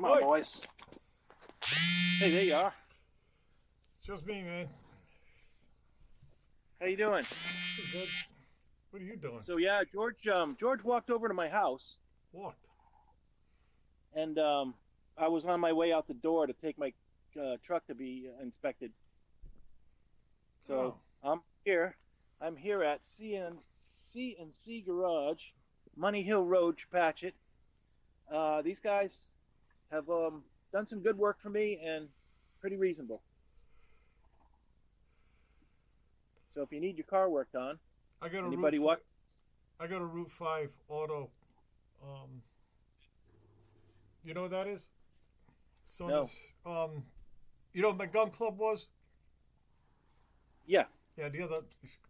Come on, What? boys. Hey, there you are. It's just me, man. How you doing? Pretty good. What are you doing? So yeah, George walked over to my house, Walked. and I was on my way out the door to take my truck to be inspected. So Oh. I'm here. I'm here at C&C Garage, Money Hill Road, Patchett. These guys have done some good work for me and pretty reasonable. So if you need your car worked on, I got a anybody route. what? I got a Route 5 auto. Um, you know what that is? So No. you know what my gun club was? Yeah. Yeah, the other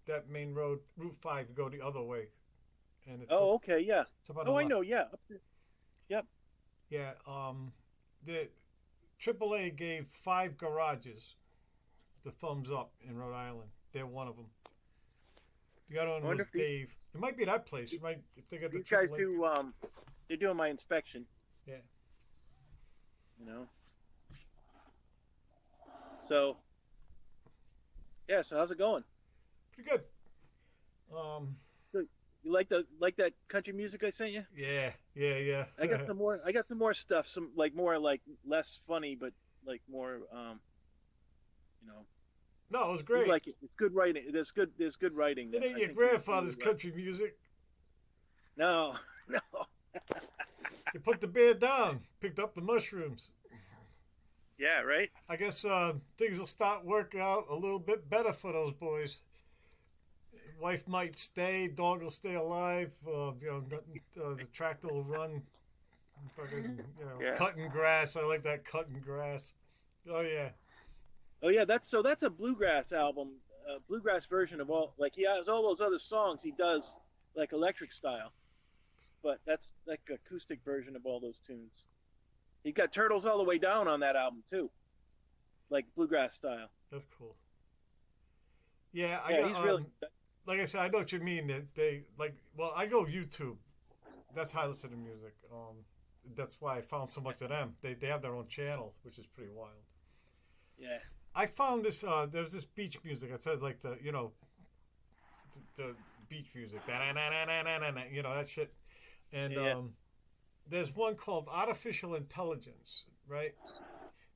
that main road, Route 5, you go the other way, and Oh, okay. Yeah. it's up on the Oh, I left. know. Yeah. Up there. Yep. Yeah. The AAA gave 5 garages the thumbs up in Rhode Island. They're one of them. The other I one wonder was if these Dave. It might be that place. It might if they got the these guys AAA. do. They're doing my inspection. Yeah. You know. So. Yeah. So how's it going? Pretty good. Um, So you like that country music I sent you? yeah. I got some more. I got some more stuff. Some like more like less funny, but like more. You know. No, it was You great. like it. It's good writing. There's good writing. It ain't I your think you grandfather's like. country music. No. No. You put the bear down, picked up the mushrooms. Yeah. Right. I guess things will start working out a little bit better for those boys. Wife might stay, dog will stay alive. The tractor will run. Fucking, Yeah. cutting grass. I like that cutting grass. Oh yeah, Oh yeah, that's a bluegrass album, bluegrass version of all. Like he has all those other songs he does like electric style, but that's like acoustic version of all those tunes. He got Turtles All the Way Down on that album too, like bluegrass style. that's cool. Yeah, Yeah, he's really. like I said, I know what you mean. That they like. Well, I go YouTube. That's how I listen to music. That's why I found so much of them. They have their own channel, which is pretty wild. Yeah. I found this. There's this beach music. I said like the beach music. That shit. And Yeah. there's one called Artificial Intelligence, right?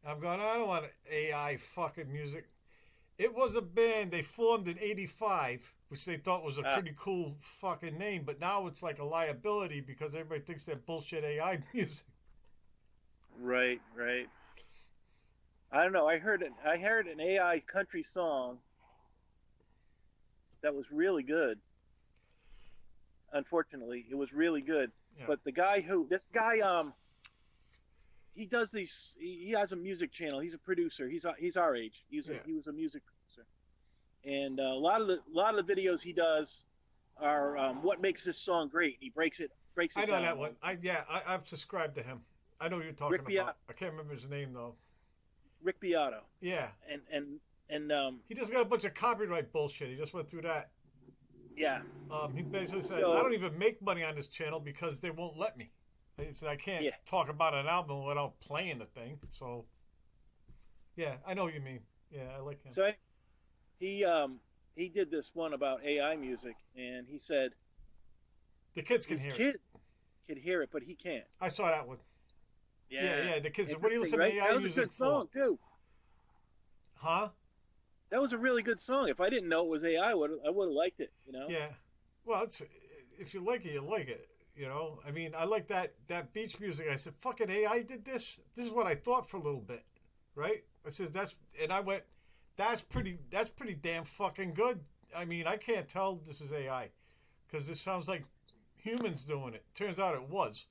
I'm going. I don't want AI fucking music. It was a band they formed in '85, which they thought was a Ah. pretty cool fucking name, but now it's like a liability because everybody thinks they're bullshit AI music. Right. Right. I don't know. I heard an AI country song that was really good. Unfortunately, it was really good. Yeah. But this guy he does these. He has a music channel. He's a producer. He's our age. He was a music producer, and a lot of the videos he does are what makes this song great. He breaks it I know down. that one. I've subscribed to him. I know who you're talking Rick Beato. about. I can't remember his name though. Rick Beato, Yeah, and he just got a bunch of copyright bullshit. He just went through that. yeah, He basically said, So- "I don't even make money on this channel because they won't let me." He said, "I can't Yeah. talk about an album without playing the thing." So, yeah, I know what you mean. Yeah, I like him. so he did this one about AI music, and he said The kids can his hear it. kid can hear it, but he can't. I saw that one. Yeah. The kids. What do you Interesting, listen right? to AI That was a music good song for? too. Huh? That was a really good song. If I didn't know it was AI, I would have liked it. You know? Yeah. Well, it's if you like it, you like it. I mean, I like that beach music. I said, "Fucking AI did this." This is what I thought for a little bit, right? I said and I went, "That's pretty damn fucking good." I mean, I can't tell this is AI because this sounds like humans doing it. Turns out it was.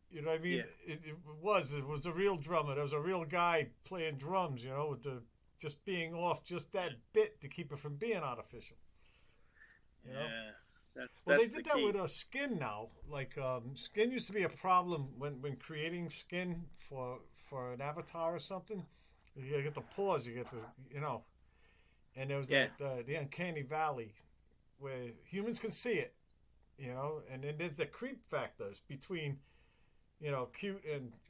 You know what I mean? Yeah. It was a real drummer. There was a real guy playing drums. With the just being off just that bit to keep it from being artificial. You know? Yeah. Well, That's they did the that key. with skin now. Like skin used to be a problem when creating skin for an avatar or something. You gotta get the pause. You get and there was Yeah. the uncanny valley where humans can see it. And then there's the creep factors between cute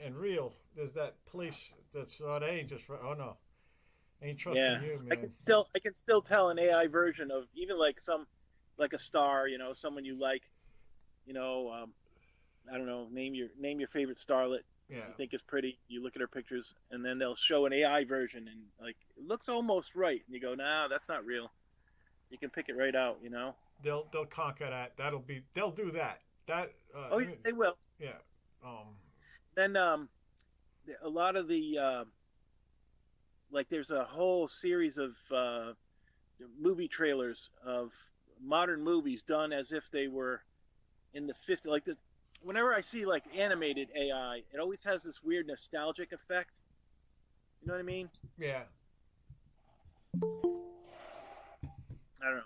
and real. There's that police that's they ain't just oh no, ain't trusting Yeah, you, I man. can still tell an AI version of even like like a star, someone you like, you know, I don't know, name your favorite starlet Yeah, you think is pretty. You look at her pictures, and then they'll show an AI version, and like it looks almost right, and you go, nah, that's not real. You can pick it right out, they'll conquer that. They'll do that. That Oh, yeah, they will. yeah. Um, Then a lot of the like there's a whole series of movie trailers of modern movies done as if they were in the 50s. Like whenever I see like animated AI, it always has this weird nostalgic effect. You know what I mean? yeah, I don't know.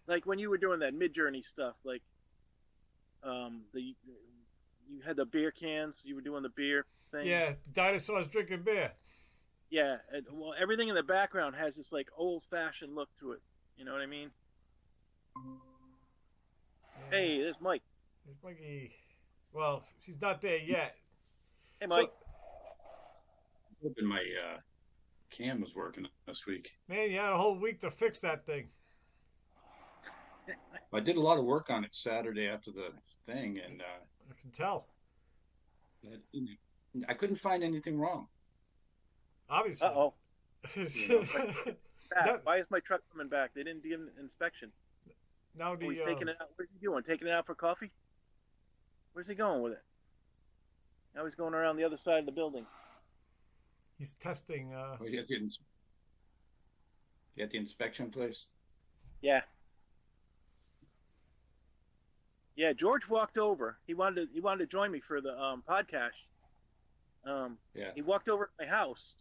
Like when you were doing that Mid-Journey stuff, like the you had the beer cans, you were doing the beer thing. yeah. Dinosaurs drinking beer. Yeah, well, everything in the background has this like old-fashioned look to it. You know what I mean? Yeah. Hey, there's Mike. There's Mikey. Well, she's not there yet. Hey, Mike. Hoping my cam was working this week. Man, you had a whole week to fix that thing. I did a lot of work on it Saturday after the thing, and I can tell. I couldn't find anything wrong. Obviously. Uh-oh. That- Why is my truck coming back? They didn't give an inspection. Now the Oh, he's taking it out. Where's he doing? Taking it out for coffee? Where's he going with it? Now he's going around the other side of the building. he's testing. Oh, you at the inspection place? Yeah. Yeah, George walked over. He wanted to join me for the podcast. Yeah. He walked over to my house,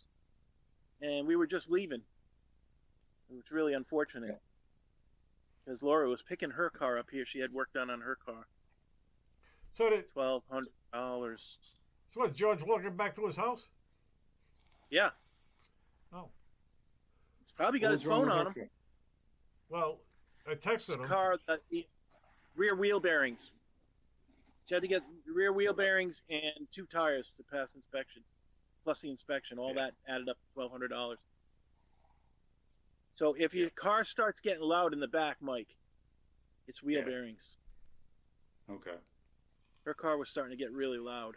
and we were just leaving. It was really unfortunate because Laura was picking her car up here. She had work done on her car. So did $1,200. so was George walking back to his house? Yeah. Oh. He's probably got What his was wrong phone with on her him. car? Well, I texted him. Car, the rear wheel bearings. She had to get rear wheel bearings and 2 tires to pass inspection, plus the inspection. All that added up to $1,200. So if your car starts getting loud in the back, Mike, it's wheel bearings. Okay. Her car was starting to get really loud,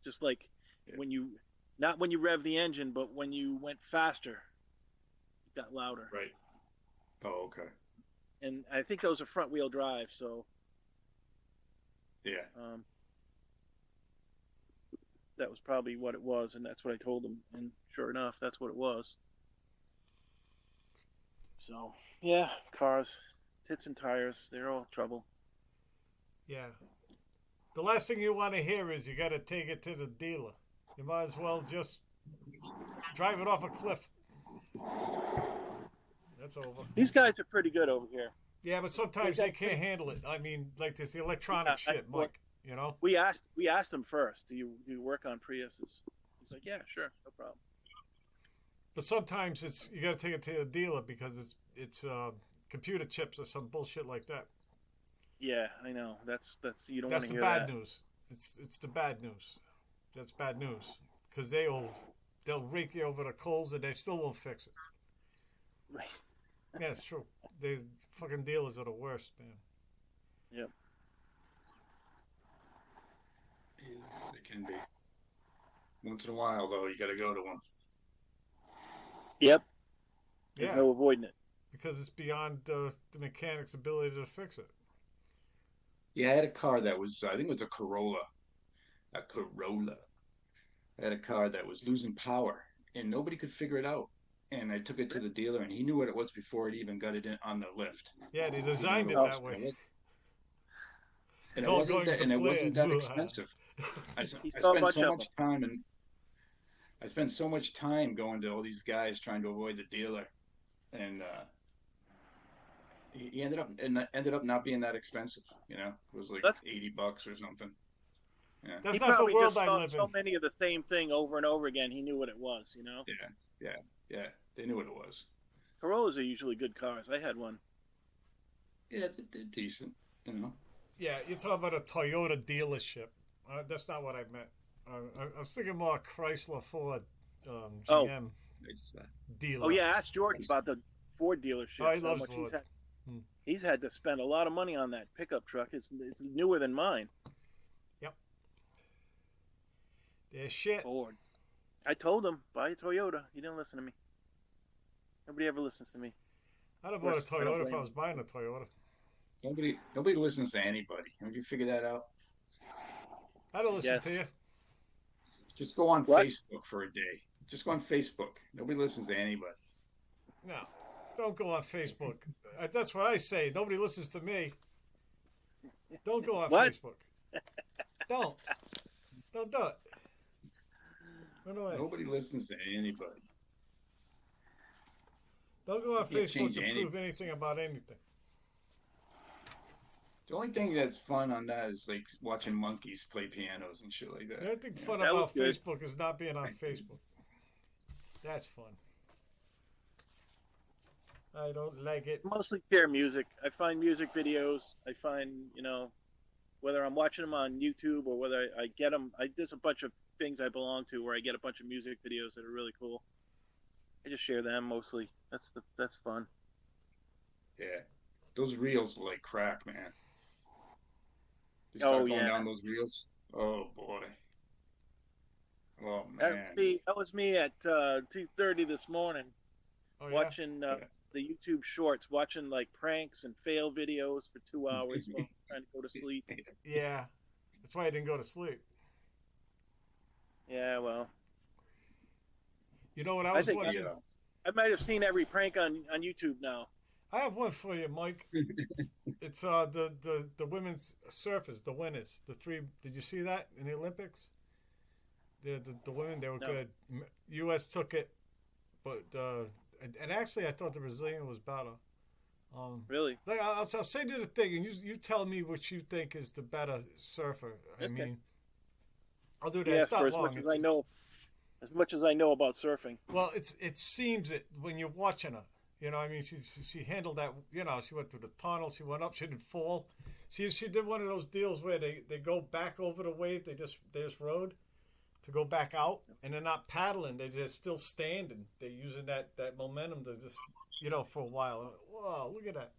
just like not when you rev the engine, but when you went faster, it got louder. Right. Oh, okay. And I think those are front wheel drive, so Yeah. that was probably what it was, and that's what I told him. And sure enough, that's what it was. So yeah, cars, tits and tires, they're all trouble. Yeah. The last thing you want to hear is you got to take it to the dealer. You might as well just drive it off a cliff. That's over. These guys are pretty good over here. Yeah, but sometimes they can't handle it. I mean, like this, the electronic shit, Mike. You know. We asked him first. Do you work on Priuses? He's like, yeah, sure, no problem. But sometimes you got to take it to the dealer because it's computer chips or some bullshit like that. Yeah, I know. That's you don't want That's to the hear bad that. news. It's the bad news. That's bad news because they'll rake you over the coals and they still won't fix it. Right. Yeah, it's true. They fucking dealers are the worst, man. Yep. It can be. Once in a while, though, you got to go to one. Yep. There's Yeah, no avoiding it. because it's beyond the mechanic's ability to fix it. Yeah, I had a car that was, I think it was a Corolla. A Corolla. I had a car that was losing power, and nobody could figure it out. And I took it to the dealer, and he knew what it was before it even got it in on the lift. Yeah, they designed it Oh, that way. And It's it all wasn't going that, to and it plan. wasn't that expensive. I He saw a spent bunch so of much time I spent so much time going to all these guys trying to avoid the dealer, and he ended up not being that expensive. You know, it was like $80 or something. Yeah, That's He not the probably world just I saw live so in. many of the same thing over and over again. He knew what it was. yeah. They knew what it was. Corollas are usually good cars. I had one. Yeah, they're decent. You know. Yeah, you're talking about a Toyota dealership. That's not what I meant. I was thinking more Chrysler Ford Oh. GM It's, dealer. Oh yeah, ask Jordan about the Ford dealership. Oh, he how loves much Ford. he's had to spend a lot of money on that pickup truck. It's newer than mine. They're shit. Ford. I told him buy a Toyota. He didn't listen to me. Nobody ever listens to me. I'd have bought a course, I don't Toyota if blame I was buying a Toyota. nobody listens to anybody. Have you figured that out? I'd have listened Yes. to you. Just go on What? Facebook for a day. Just go on Facebook. Nobody listens to anybody. No, don't go on Facebook. That's what I say. Nobody listens to me. Don't go on What? Facebook. Don't. Don't do it. Run away. Nobody listens to anybody. Don't go on You can't Facebook change to anything. prove anything about anything. The only thing that's fun on that is like watching monkeys play pianos and shit like The that. only thing fun that about was good. Facebook is not being on Facebook. That's fun. I don't like it. Mostly share music. I find music videos. I find whether I'm watching them on YouTube or whether I get them. There's a bunch of things I belong to where I get a bunch of music videos that are really cool. I just share them mostly. That's fun. Yeah. Those reels are like crack, man. You Oh, start going yeah. down those reels. Oh boy. Oh That man. was me. That was me at 2:30 this morning, Oh, yeah? watching Yeah. the YouTube shorts, watching like pranks and fail videos for 2 hours while I'm trying to go to sleep. Yeah. That's why I didn't go to sleep. Yeah, well, You know what I I was think watching? I might have seen every prank on YouTube now. I have one for you, Mike. It's the women's surfers, the winners, the three. Did you see that in the Olympics? The women, they were No. good. U.S. took it, but and actually I thought the Brazilian was better. Really? Like I'll say to the thing, and you tell me what you think is the better surfer. I Okay. mean, I'll do that. Yes, It's not for as long. much as I know. As much as I know about surfing. Well, it seems it when you're watching her. You know, I mean, she handled that. You know, she went through the tunnel. She went up. She didn't fall. She did one of those deals where they go back over the wave. They just rode to go back out, and they're not paddling. They're still standing. They're using that momentum to just for a while. Whoa, look at that.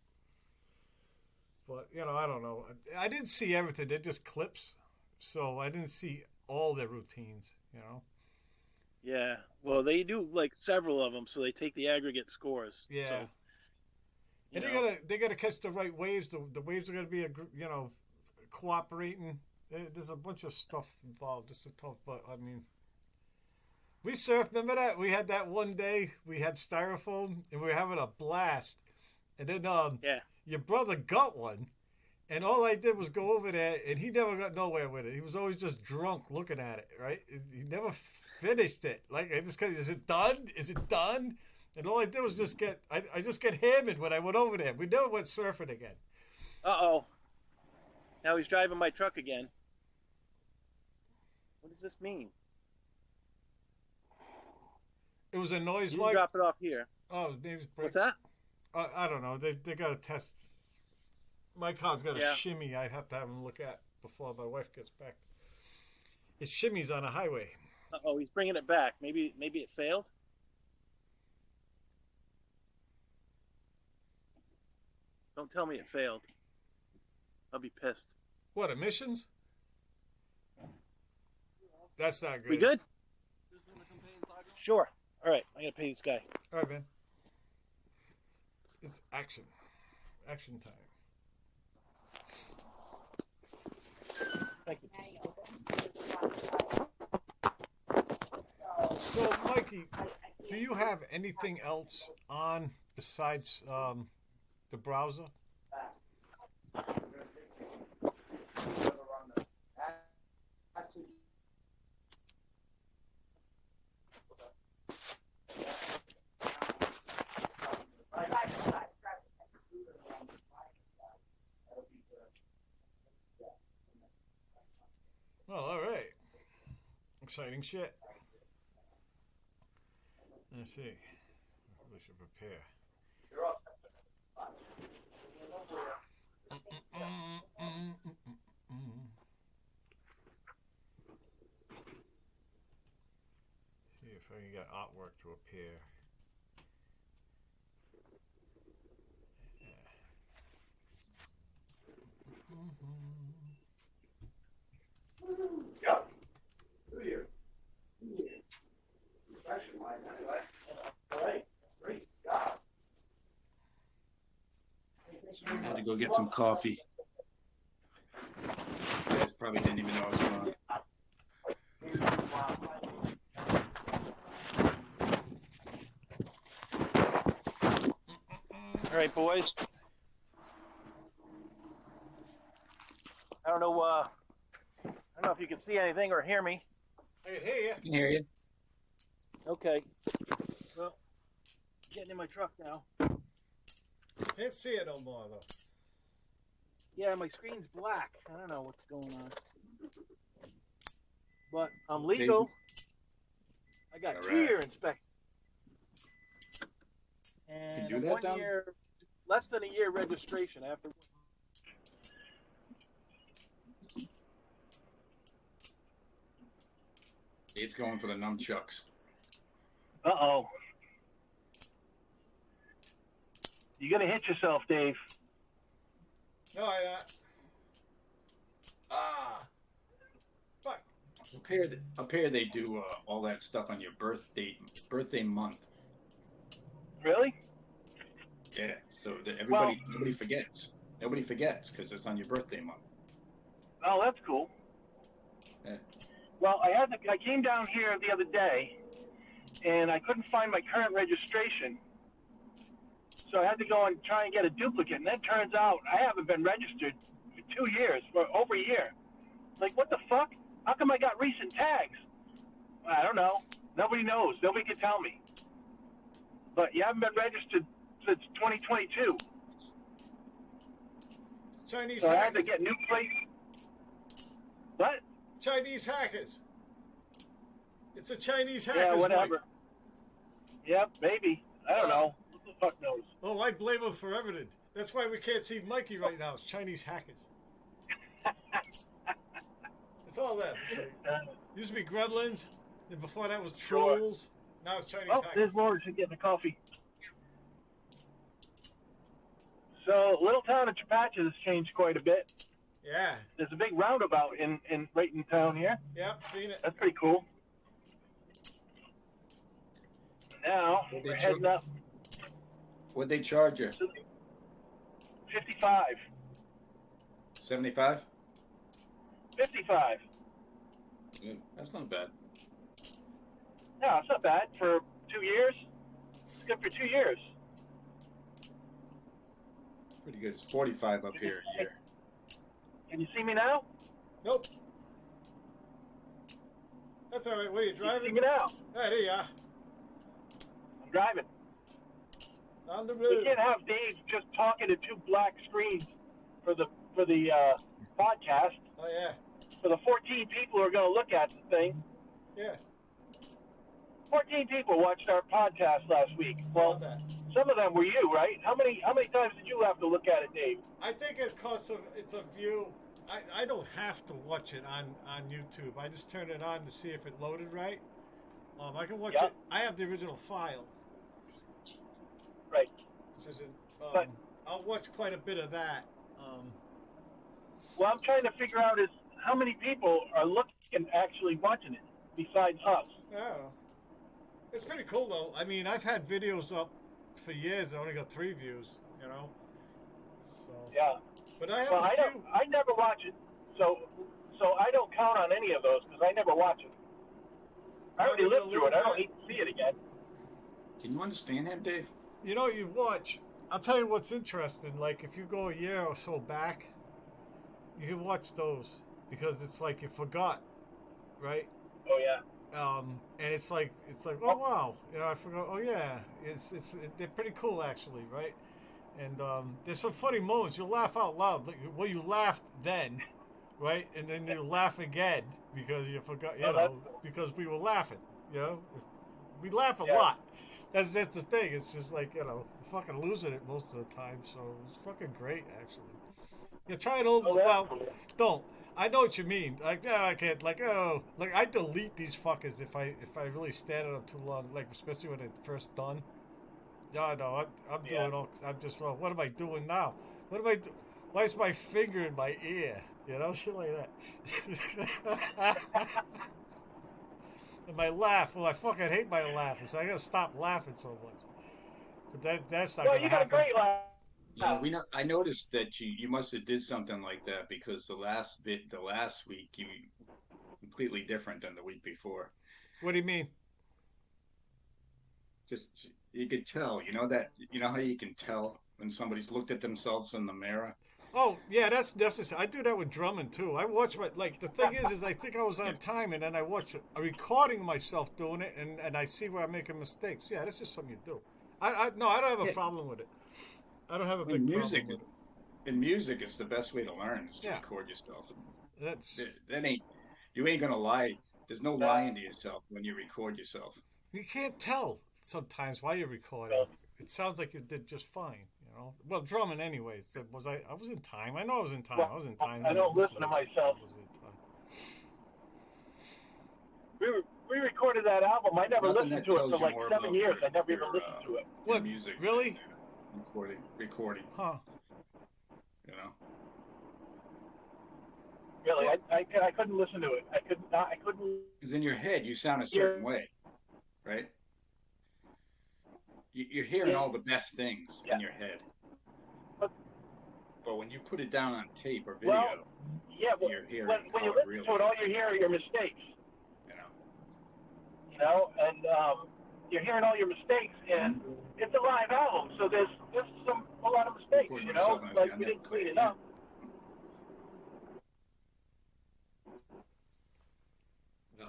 But I don't know. I didn't see everything. They're just clips, so I didn't see all their routines. Yeah. Well, they do like several of them, so they take the aggregate scores. Yeah. So, And they gotta catch the right waves. The waves are gonna be cooperating. There's a bunch of stuff involved. It's a tough, but I mean, we surfed. Remember that we had that one day. We had styrofoam and we were having a blast. And then Yeah. your brother got one, and all I did was go over there, and he never got nowhere with it. He was always just drunk looking at it. Right? He never finished it. Like I just is it done? Is it done? And all I did was just I just get hammered when I went over there. We never went surfing again. Uh-oh. Now he's driving my truck again. What does this mean? It was a noise, You can Mike. drop it off here. Oh, his name's What's that? I don't know. They got to test. My car's got a Yeah. shimmy. I have to have him look at before my wife gets back. It shimmies on a highway. Uh-oh, he's bringing it back. Maybe it failed? Don't tell me it failed. I'll be pissed. What, emissions? That's not good. We good? Sure. All right, I'm going to pay this guy. All right, man. It's action. Action time. Thank you. So, Mikey, do you have anything else on besides the browser? Well, all right. Exciting shit. Let's see. We should prepare. if I can get artwork to appear. Yeah. Great job. I had to go get some coffee. You guys probably didn't even know I was on. All right, boys. I don't know if you can see anything or hear me. I can hear you. I can hear you. Okay. Well, getting in my truck now. Can't see it no more though. Yeah, my screen's black. I don't know what's going on. But I'm legal. I got All 2-year right. inspection. And do that, Tom? less than a year registration after. Dave's going for the nunchucks. Uh-oh. You're going to hit yourself, Dave. No, I'm not. Ah! Fuck. Up here they do all that stuff on your birthday month. Really? Yeah, so that nobody forgets. Nobody forgets because it's on your birthday month. Oh, that's cool. Yeah. Well, I came down here the other day, and I couldn't find my current registration. So I had to go and try and get a duplicate, and then turns out I haven't been registered for 2 years, for over a year. Like, what the fuck? How come I got recent tags? I don't know. Nobody knows. Nobody can tell me. But you haven't been registered since 2022. Chinese So I hackers. had to get new plates. What? Chinese hackers. It's the Chinese hackers. Yeah, whatever. Mike. Yep, maybe. I don't know. Who the fuck knows? Oh, I blame them for everything. That's why we can't see Mikey right now. It's Chinese hackers. It's all that. It's like, used to be gremlins, and before that was trolls. Now it's Chinese Oh, hackers. there's Lawrence getting a coffee. So, little town of Chepachet has changed quite a bit. Yeah. There's a big roundabout right in town here. Yep, seen it. That's pretty cool. Now, What'd we're they heading up What'd they charge you? 55. 75? 55. Yeah, that's not bad. Yeah, it's not bad for 2 years. It's good for 2 years. Pretty good. It's 45 up here a year. Can you see me now? Nope. That's all right. What are you Can you see driving? me now? Ah, there you are. I'm driving. On the We road. can't have Dave just talking to two black screens for the podcast. Oh yeah. For the 14 people who are going to look at the thing. Yeah. 14 people watched our podcast last week. How Well, about that? some of them were you, right? How many times did you have to look at it, Dave? I think it's cause of it's a view. I don't have to watch it on YouTube. I just turn it on to see if it loaded right. I can watch Yeah. it. I have the original file. Right. Which is But- I'll watch quite a bit of that. What I'm trying to figure out is how many people are looking, actually watching it, besides us. Oh. It's pretty cool though. I mean, I've had videos up for years. I only got 3 views. You know. So. Yeah. But I have Well, a I few. never watch it, so I don't count on any of those because I never watch it. I Not already even lived a through it. I little don't bit. need to see it again. Can you understand him, Dave? You know, you watch. I'll tell you what's interesting. Like, if you go a year or so back, you can watch those because it's like you forgot, right? Oh yeah. And it's like, oh wow, you know, I forgot. Oh yeah, they're pretty cool actually, right? And there's some funny moments. You'll laugh out loud. Like, well, you laughed then, right? And then you laugh again because you forgot, you Oh, know, that's cool. because we were laughing. You know, we laugh a Yeah. lot. That's the thing. It's just like, fucking losing it most of the time. So it's fucking great, actually. Yeah, try it over. Oh, that's Well, cool. don't. I know what you mean. Like, I can't. Like I delete these fuckers if I really stand it up too long. Like, especially when it's first done. Yeah, no, I'm Yeah. doing all. I'm just. Well, what am I doing now? What am I? Why is my finger in my ear? Shit like that. And my laugh. Well, I fucking hate my laugh. So I gotta stop laughing so much. But that's not Well, gonna you got a happen. great laugh. I noticed that you must have did something like that because the last week you completely different than the week before. What do you mean? Just you could tell, how you can tell when somebody's looked at themselves in the mirror. Oh yeah, that's necessary. I do that with drumming too. I watch the thing is I think I was on time, and then I watch a recording of myself doing it, and I see where I'm making mistakes. Yeah, that's just something you do. No, I don't have a problem with it. I don't have a big problem with it. In music, it's the best way to learn is to Yeah. record yourself. That's You ain't gonna lie. There's no lying to yourself when you record yourself. you can't tell sometimes while you're recording. It sounds like you did just fine. Well, drumming anyway. So I was in time. I know I was in time. Well, I was in time. I don't listen to myself. I was in time. We recorded that album. I never Nothing listened that to it tells for you like more 7 about years. I never your, even listened to it. your What, music really? than, recording. Huh. Really, I couldn't listen to it. I couldn't. Because in your head, you sound a certain way, right? You're hearing all the best things in your head. But when you put it down on tape or video, you're hearing when you how it listen really to it, all you hear are your mistakes. And you're hearing all your mistakes, and it's a live album, so there's a lot of mistakes. Like we didn't clean it up.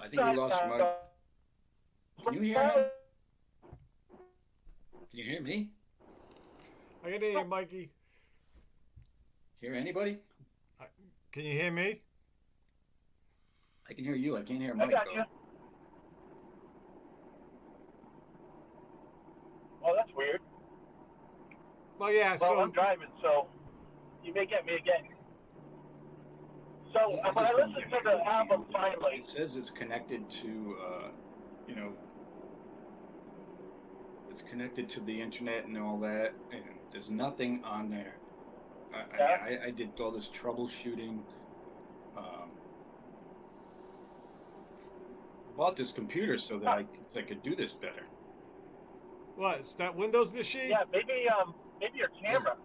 I think we lost Mike. Can you hear him? Can you hear me? I can hear you, Mikey. Hear anybody? Can you hear me? I can hear you. I can't hear I Mike. got you. Oh, that's weird. Well, yeah. Well, I'm driving, so you may get me again. So when I listened to the album finally, it says it's connected to, it's connected to the internet and all that, and there's nothing on there. I did all this troubleshooting. Bought this computer so that I could do this better. What? It's that Windows machine? yeah, maybe your camera.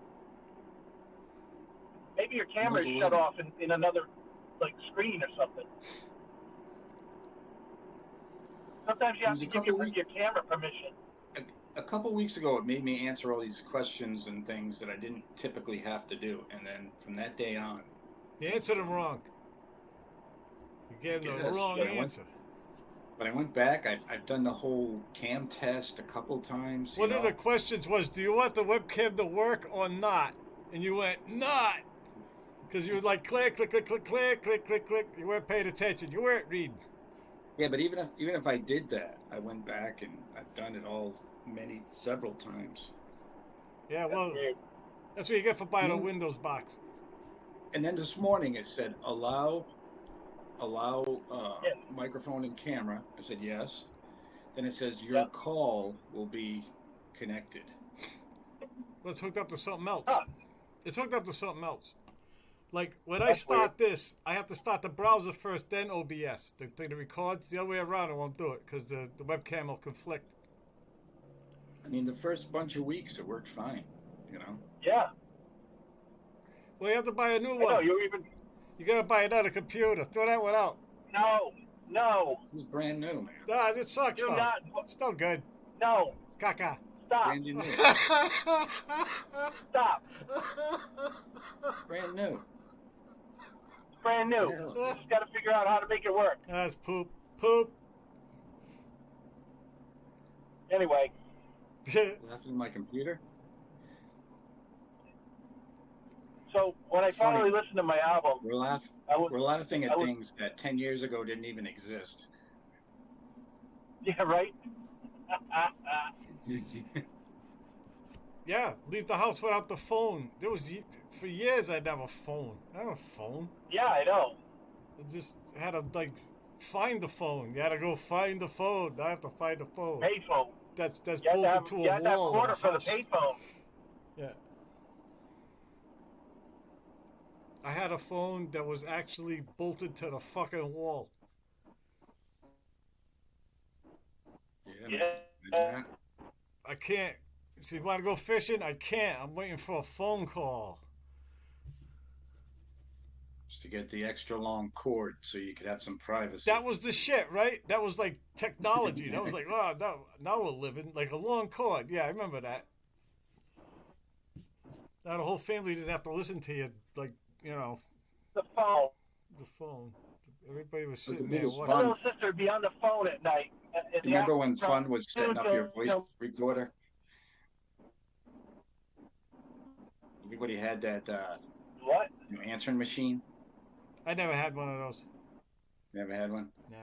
Maybe your camera is shut off in another screen or something. Sometimes you have to give your camera permission. A couple weeks ago, it made me answer all these questions and things that I didn't typically have to do, and then from that day on, You answered them wrong. You gave them the wrong answer. But I went back. I've done the whole cam test a couple times. One of the questions was, do you want the webcam to work or not? And you went, not. Because you were like, click, click, click, click, click, click, click, click. You weren't paying attention. You weren't reading. Yeah, but even if I did that, I went back and I've done it several times. Yeah, well, that's what you get for buying a Windows box. And then this morning it said, allow microphone and camera. I said yes. Then it says your call will be connected. Well, it's hooked up to something else. Huh. It's hooked up to something else. Like when I start this, I have to start the browser first, then OBS. The thing that records, the other way around, I won't do it because the webcam will conflict. I mean, the first bunch of weeks it worked fine, Yeah. Well, you have to buy a new I know, one. You gotta buy another computer. Throw that one out. No. It was brand new, man. Ah, it sucks Do though. not. It's still good. No. It's caca. Stop. Brand new. Stop. Brand new. It's brand new. Yeah. You just got to figure out how to make it work. That's poop. Poop. Anyway, Laughing at my computer. so when I finally listened to my album, We're laughing at things that 10 years ago didn't even exist. yeah, right? Yeah, leave the house without the phone. There was for years I'd have a phone. I have a phone. Yeah, I know. I just had to like find the phone. You had to go find the phone. I have to find the phone. Payphone. That's You had bolted to you a had to have wall. quarter in for the the house. payphone. Yeah. I had a phone that was actually bolted to the fucking wall. Yeah. Yeah. Imagine I can't. So you want to go fishing? I can't. I'm waiting for a phone call. Just to get the extra long cord so you could have some privacy. That was the shit, right? That was like technology. That was like, oh, now we're living like a long cord. Yeah, I remember that. Now the whole family didn't have to listen to you, like, you know, The phone. the phone. Everybody was But the sitting there biggest watching. My fun- little sister would be on the phone at night. Remember when fun was setting up your voice recorder? Everybody had that What? answering machine. I never had one of those. Never had one. Nah.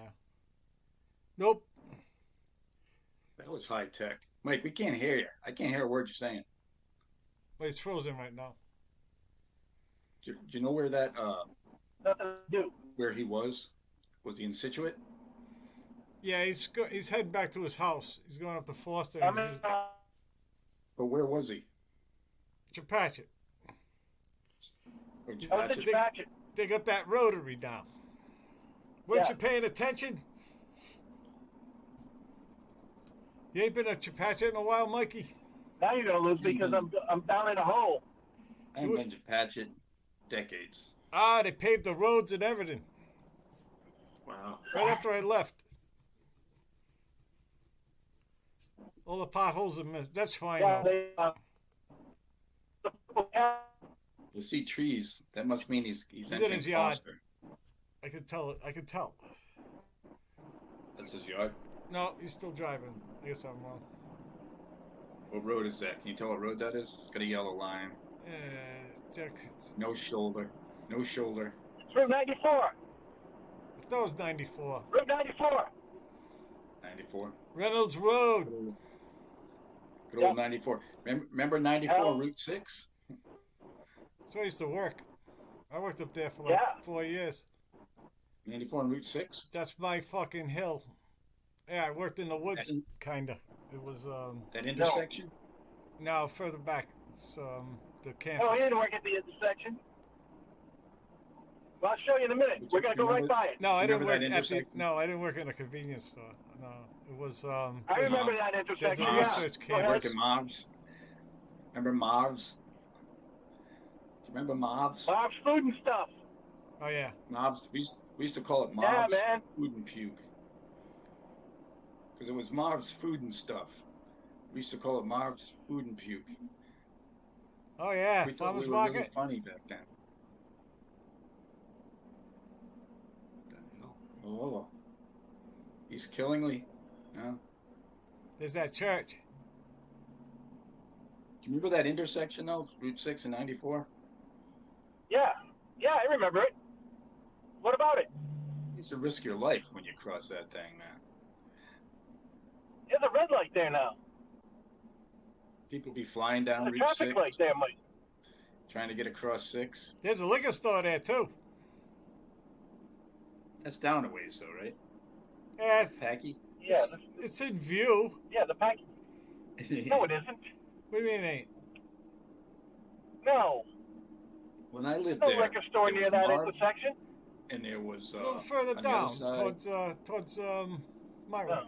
Nope. That was high tech. Mike, we can't hear you. I can't hear a word you're saying. But it's frozen right now. Do you know where that Nothing to do. where he was? Was he in Situate? Yeah, he's heading back to his house. He's going up to Foster. I'm in, But where was he? Chepachet. Or did you I was watch in it? Chepachet. They got that rotary down. Weren't Yeah. you paying attention? You ain't been at Chepachet in a while, Mikey? Now you're gonna lose me because I'm down in a hole. I haven't been to Patchett decades. Ah, they paved the roads and everything. Wow. Right after I left. All the potholes are missed. That's fine. Yeah, though. they. You see trees. That must mean he's in entering his yard. Foster. I could tell it. I could tell. That's his yard. No, he's still driving. I guess I'm wrong. What road is that? Can you tell what road that is? It's got a yellow line. Jack. No shoulder. No shoulder. It's Route 94. That was 94. Route 94. 94. Reynolds Road. Good old 94. Remember 94 Hell. Route 6? That's where I used to work. I worked up there for like 4 years. 94 and Route 6? That's my fucking hill. Yeah, I worked in the woods, That- kinda. It was That intersection? now further back. It's the campus. Oh, he didn't work at the intersection. Well, I'll show you in a minute. But We're gonna go right remember- by it. No, I didn't Remember work that at the. intersection? No, I didn't work in a convenience store. No, it was. I there's remember a- that There's intersection. a Yeah. research Go ahead. campus. Working Mobs? Remember Mobs? Do you remember Mobs? Bob's Food and Stuff. Oh yeah. Mobs? We used to call it Yeah, Mobs man. Food and Puke. Because it was Marv's Food and Stuff. We used to call it Marv's Food and Puke. Oh yeah. We thought Farmers we were really market. funny back then. What the hell? Oh. East Killingly. No. There's that church. Do you remember that intersection though? Route 6 and 94? Yeah. Yeah, I remember it. What about it? You used to risk your life when you cross that thing, man. There's a red light there now. People be flying down There's a Route traffic 6, light there, Mike. trying to get across 6. There's a liquor store there too. That's down a ways though, right? Yeah, it's, Packy? Yeah. it's in view. Yeah, the pack. No, it isn't. What do you mean it ain't? No. When I lived There's no there, liquor store there near was that Marv, intersection. and there was A little further on the down, other side, towards Myra. No.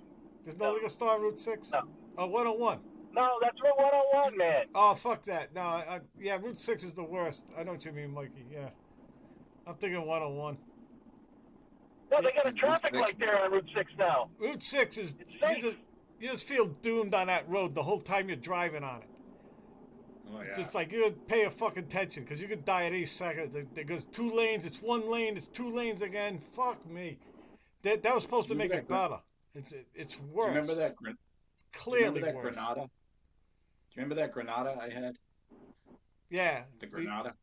There's no No. liquor store on Route 6? No. Oh, 101. No, that's Route 101, man. Oh, fuck that. No, yeah, Route 6 is the worst. I know what you mean, Mikey. Yeah. I'm thinking 101. No, they got a Route traffic 6. light there on Route 6 now. Route 6 is. It's safe. You just feel doomed on that road the whole time you're driving on it. oh, yeah. It's just like you pay a fucking attention because you could die at any second. There goes 2 lanes, it's 1 lane, it's 2 lanes again. Fuck me. That was supposed to make Remember it that better. It's Do you worse. remember that? It's clearly remember that worse. Granada? Do you remember that Granada I had? Yeah. The Granada.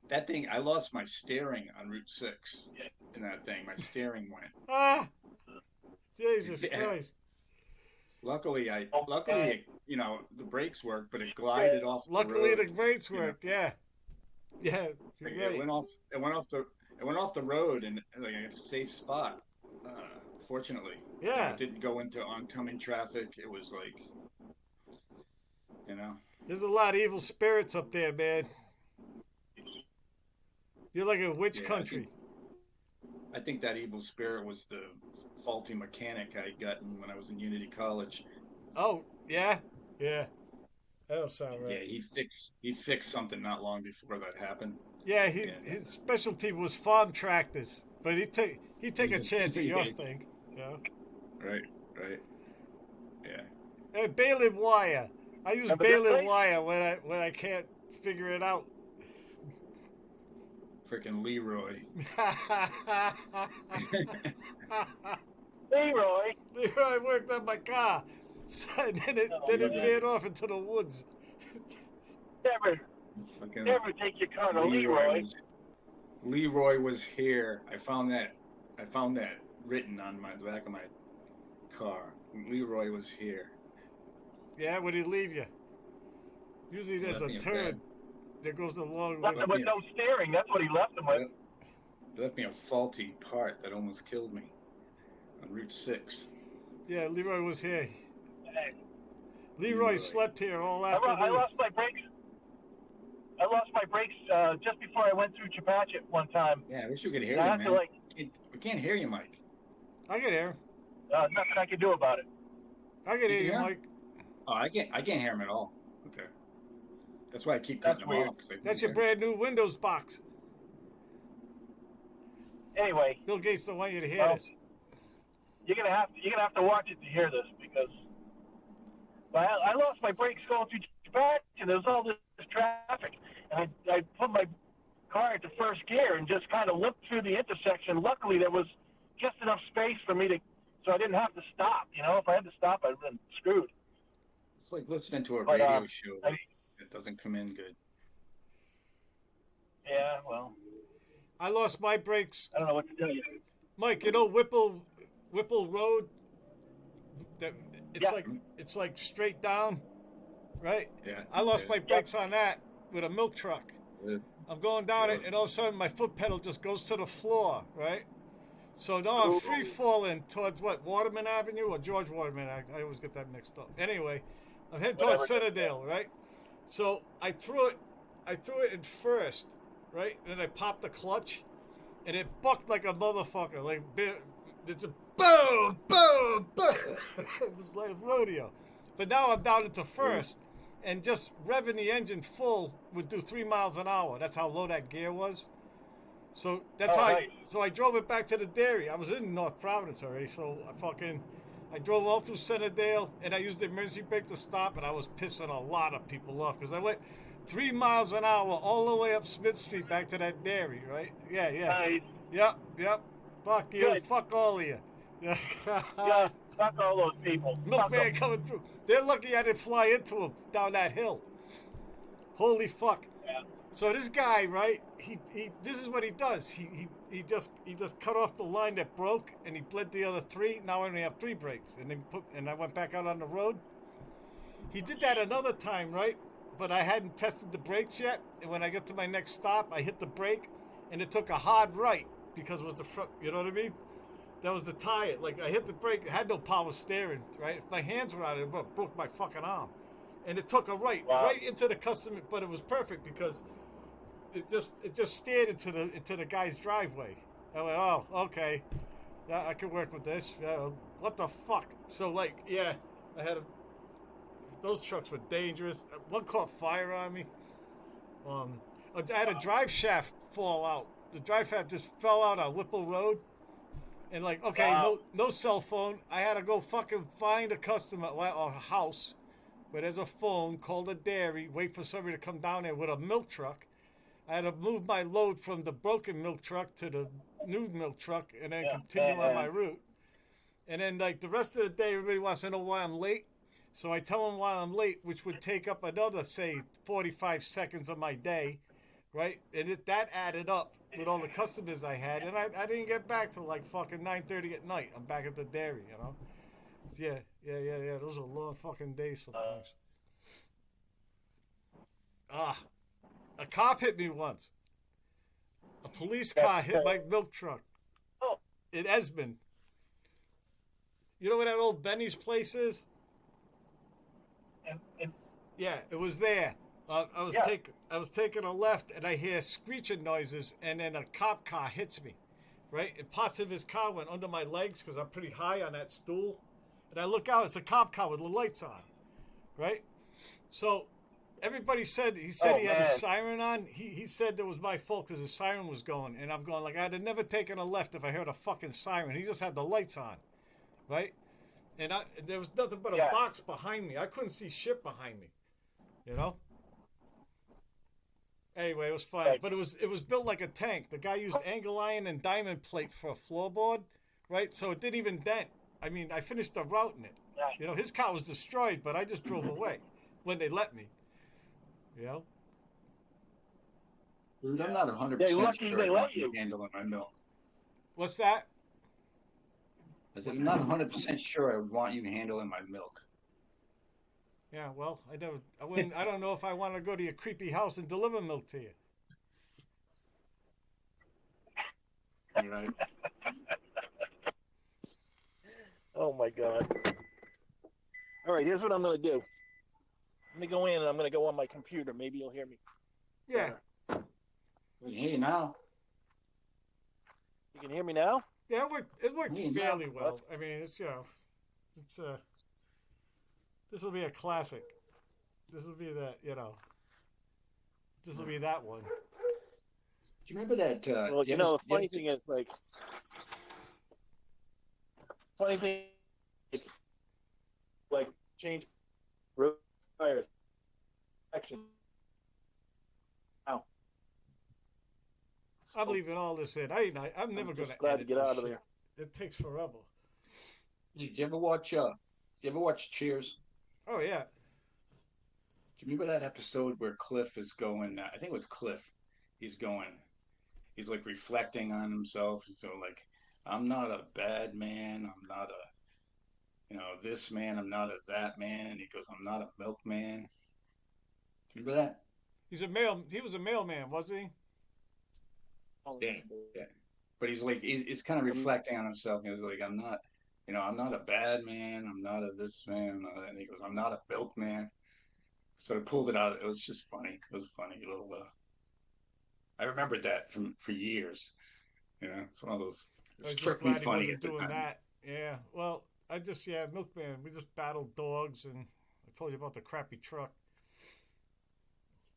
That thing, I lost my steering on Route 6 in that thing. My steering went. Ah! Jesus Yeah. Christ. Luckily, Okay. the brakes worked, but it glided off the Luckily, road. the brakes You know, work. Yeah, yeah, like, you're right. it went off the road in like a safe spot. Uh, Fortunately, Yeah, it didn't go into oncoming traffic. It was like, you know, there's a lot of evil spirits up there, man. You're like a witch yeah. country. I think that evil spirit was the faulty mechanic I got when I was in Unity College. Oh, yeah, yeah. That don't sound Yeah, right. he fixed something not long before that happened. Yeah, Yeah, his specialty was farm tractors, but he'd take a chance at your thing. Yeah. right, right. Yeah. Hey, baling wire. I use Remember this baling place? wire when I can't figure it out. Freaking Leroy. Leroy. I worked on my car, so, and then it man. veered off into the woods. Fucking Never take your car to Leroy. Leroy was here. I found that written on the back of my car. Leroy was here. Yeah, when he leave you. Usually there's Left a me a turn bad- that goes along Left with him with no steering. That's what he left him with. They left me a faulty part that almost killed me on Route 6. Yeah, Leroy was here. Hey, Leroy Leroy. slept here all I afternoon. lost my brakes. I lost my brakes just before I went through Chepachet one time. Yeah, I wish you could hear I you, had man. to like, We can't hear you, Mike. I can hear him. nothing I could do about it. I can hear you, Yeah. Mike. Oh, I can't hear him at all. Okay. That's why I keep That's cutting him weird. off. 'Cause I That's can't your hear brand new Windows box. Anyway, Bill Gates don't want you to hear Well, this. you're gonna have to watch it to hear this because I lost my brakes going through Chepachet and there's all this traffic, and I put my car into first gear and just kind of limped through the intersection. Luckily, there was just enough space for me so I didn't have to stop. You know, if I had to stop, I'd been screwed. It's like listening to a But, radio show I- that doesn't come in good. Yeah, well, I lost my brakes. I don't know what to tell you. Mike, you know Whipple Road? That Yeah. it's like straight down, right? Yeah. I lost yeah. my brakes on that with a milk truck. Yeah. I'm going down it, and all of a sudden my foot pedal just goes to the floor, right? So now I'm free falling towards what, Waterman Avenue or George Waterman? I always get that mixed up. Anyway, I'm heading towards Whatever. Centerdale, right? So I threw it in first, right? And then I popped the clutch, and it bucked like a motherfucker. Like it's a boom, boom, boom. It was like a rodeo. But now I'm down into first, and just revving the engine full would do 3 miles an hour. That's how low that gear was. So that's Oh, how. nice. So I drove it back to the dairy. I was in North Providence already, so I drove all through Centerdale, and I used the emergency brake to stop, and I was pissing a lot of people off because I went 3 miles an hour all the way up Smith Street back to that dairy, right? Yeah, yeah. Nice. Yep. Fuck you. Good. Fuck all of you. Yeah, fuck all those people. Fuck Milkman 'em. coming through. They're lucky I didn't fly into him down that hill. Holy fuck. Yeah. So this guy, right? He this is what he does. He just cut off the line that broke, and he bled the other 3. Now I only have 3 brakes, and I went back out on the road. He did that another time, right? But I hadn't tested the brakes yet, and when I get to my next stop, I hit the brake, and it took a hard right because it was the front. You know what I mean? That was the tire. Like I hit the brake, it had no power steering, right? If my hands were on it, it would have broke my fucking arm. And it took a right into the customer, but it was perfect because it just steered into the guy's driveway. I went, oh, okay, yeah, I can work with this. Yeah, what the fuck? So like, yeah, those trucks were dangerous. One caught fire on me. I had a drive shaft fall out. The drive shaft just fell out on Whipple Road. And like, okay, Wow. no cell phone. I had to go fucking find a customer or a house where there's a phone, call the dairy, wait for somebody to come down there with a milk truck. I had to move my load from the broken milk truck to the new milk truck and then continue on my route. And then like the rest of the day, everybody wants to know why I'm late. So I tell them why I'm late, which would take up another, say, 45 seconds of my day, right? And that added up with all the customers I had. And I didn't get back till like fucking 9:30 at night. I'm back at the dairy, you know? Yeah. Those are long fucking days sometimes. A cop hit me once. A police car hit my milk truck Oh. in Esmond. You know where that old Benny's place is? And Yeah, it was there. I was taking a left, and I hear screeching noises, and then a cop car hits me. Right, and parts of his car went under my legs because I'm pretty high on that stool, and I look out. It's a cop car with the lights on. Right, so everybody said he had a siren on. He said it was my fault because the siren was going, and I'm going like I'd have never taken a left if I heard a fucking siren. He just had the lights on, right? And there was nothing but a box behind me. I couldn't see shit behind me, you know. Anyway, it was fine, Right. but it was built like a tank. The guy used angle iron and diamond plate for a floorboard, right? So it didn't even dent. I mean, I finished the route in it. Right. You know, his car was destroyed, but I just drove away when they let me. You know. Dude, I'm not 100% Yeah, you're lucky sure they I let want you you. handling my milk. What's that? I said, I'm not 100% sure I want you handling my milk. Yeah, well, I don't know if I want to go to your creepy house and deliver milk to you. All right. oh my God. All right, here's what I'm gonna do. Let me go in and I'm gonna go on my computer. Maybe you'll hear me. Yeah. We can hear you now. You can hear me now? Yeah, it worked Yeah, fairly no, well. I mean, it's this will be a classic. This will be that, this will be that one. Do you remember that? Well, the funny thing is, like, change road tires. Action. Ow. I'm leaving all this in. I'm never going to glad to edit get this out of shit. there. It takes forever. Did you ever watch Cheers? Oh, yeah. Do you remember that episode where Cliff is going? I think it was Cliff. He's like reflecting on himself. So like, I'm not a bad man. I'm not a, this man. I'm not a that man. And he goes, I'm not a milkman. Do you remember that? He was a mailman, wasn't he? Yeah. But he's like, he's kind of reflecting on himself. He's like, I'm not a bad man. I'm not a this man. And he goes, I'm not a milkman. So I pulled it out. It was just funny. It was a funny little. I remembered that for years. It's one of those. It struck me funny at the doing time. that. Yeah. Well, milkman. We just battled dogs, and I told you about the crappy truck.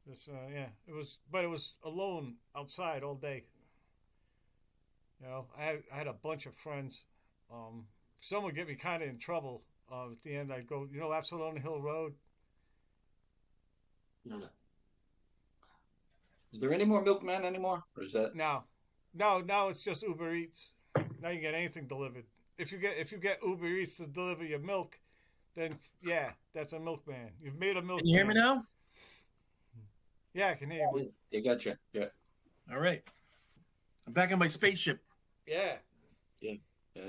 It was alone outside all day. I had a bunch of friends. Some would get me kind of in trouble. At the end, I'd go, Absalom Hill Road. Yeah. Is there any more milkmen anymore, or is that? No, it's just Uber Eats. Now you can get anything delivered. If you get Uber Eats to deliver your milk, then yeah, that's a milkman. You've made a milkman. Can you hear me now? Yeah, I can hear you. They got you. Yeah. All right. I'm back in my spaceship. Yeah. Yeah. You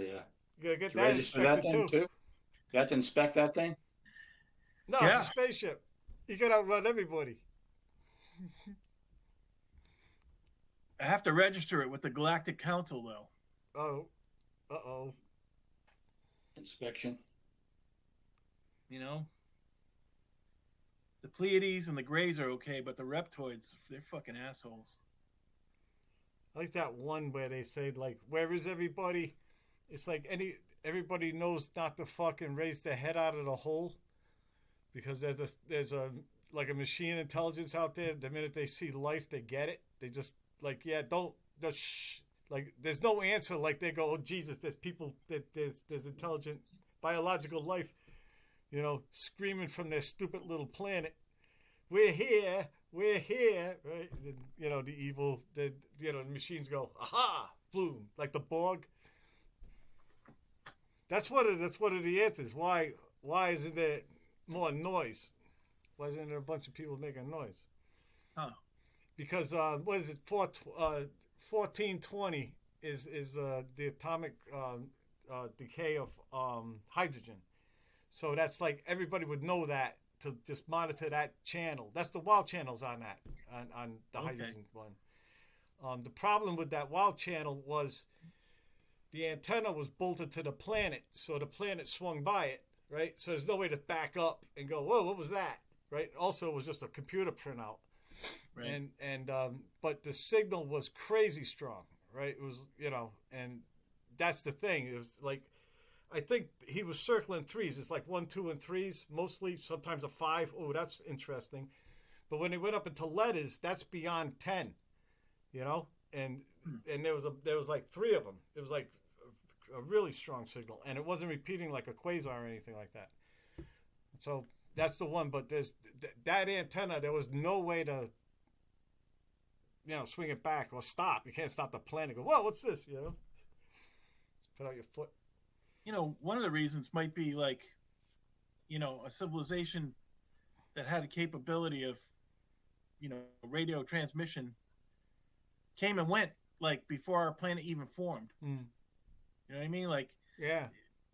gotta get Did you that register that inspected thing too? You have to inspect that thing. No, Yeah. it's a spaceship. You gotta outrun everybody. I have to register it with the Galactic Council, though. Oh. Uh-oh. Inspection. The Pleiades and the Greys are okay, but the Reptoids, they're fucking assholes. I like that one where they say, like, where is everybody? It's like everybody knows not to fucking raise their head out of the hole, because there's a machine intelligence out there. The minute they see life, they get it. They just like, yeah, don't just shh. Like, there's no answer. Like, they go, oh Jesus, there's people, there's intelligent biological life, screaming from their stupid little planet. We're here, right? And, the evil, the machines go, aha, boom, like the Borg. That's one of the answers. Why isn't there more noise? Why isn't there a bunch of people making noise? Huh. Because what is it? 1420 is the atomic decay of hydrogen. So that's like everybody would know that to just monitor that channel. That's the wild channels on that, on the hydrogen one. The problem with that wild channel was the antenna was bolted to the planet, so the planet swung by it, right? So there's no way to back up and go, whoa, what was that, right? Also, it was just a computer printout. Right. But the signal was crazy strong, right? It was, and that's the thing. It was like, I think he was circling threes. It's like 1, 2, and threes mostly. Sometimes a 5. Oh, that's interesting. But when they went up into letters, that's beyond 10. And there was like 3 of them. It was like a really strong signal, and it wasn't repeating like a quasar or anything like that. So that's the one. But there's that antenna. There was no way to swing it back or stop. You can't stop the planet. Go, whoa, what's this? Put out your foot. One of the reasons might be like, a civilization that had a capability of, radio transmission came and went like before our planet even formed. You know what I mean? Like, yeah,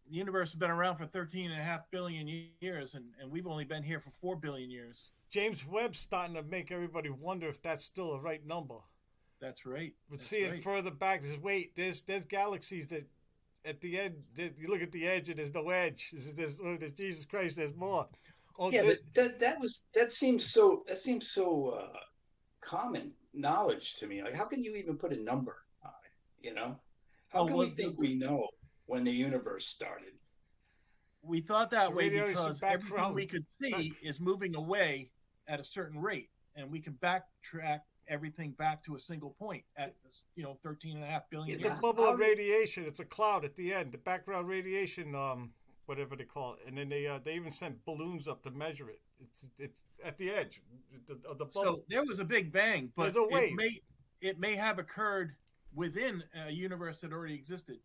the universe has been around for 13.5 billion years, and we've only been here for 4 billion years. James Webb's starting to make everybody wonder if that's still a right number. That's right. But see it further back. There's galaxies that at the end, you look at the edge and there's no edge. There's Jesus Christ, there's more. But that seems so common knowledge to me. Like, how can you even put a number on it? How can we think we know when the universe started? We thought that way because everything we could see is moving away at a certain rate, and we can backtrack everything back to a single point at 13.5 billion. It's a bubble of radiation. It's a cloud at the end. The background radiation, whatever they call it, and then they even sent balloons up to measure it. It's at the edge of the bubble. So there was a big bang, but there's a wave. It may have occurred within a universe that already existed.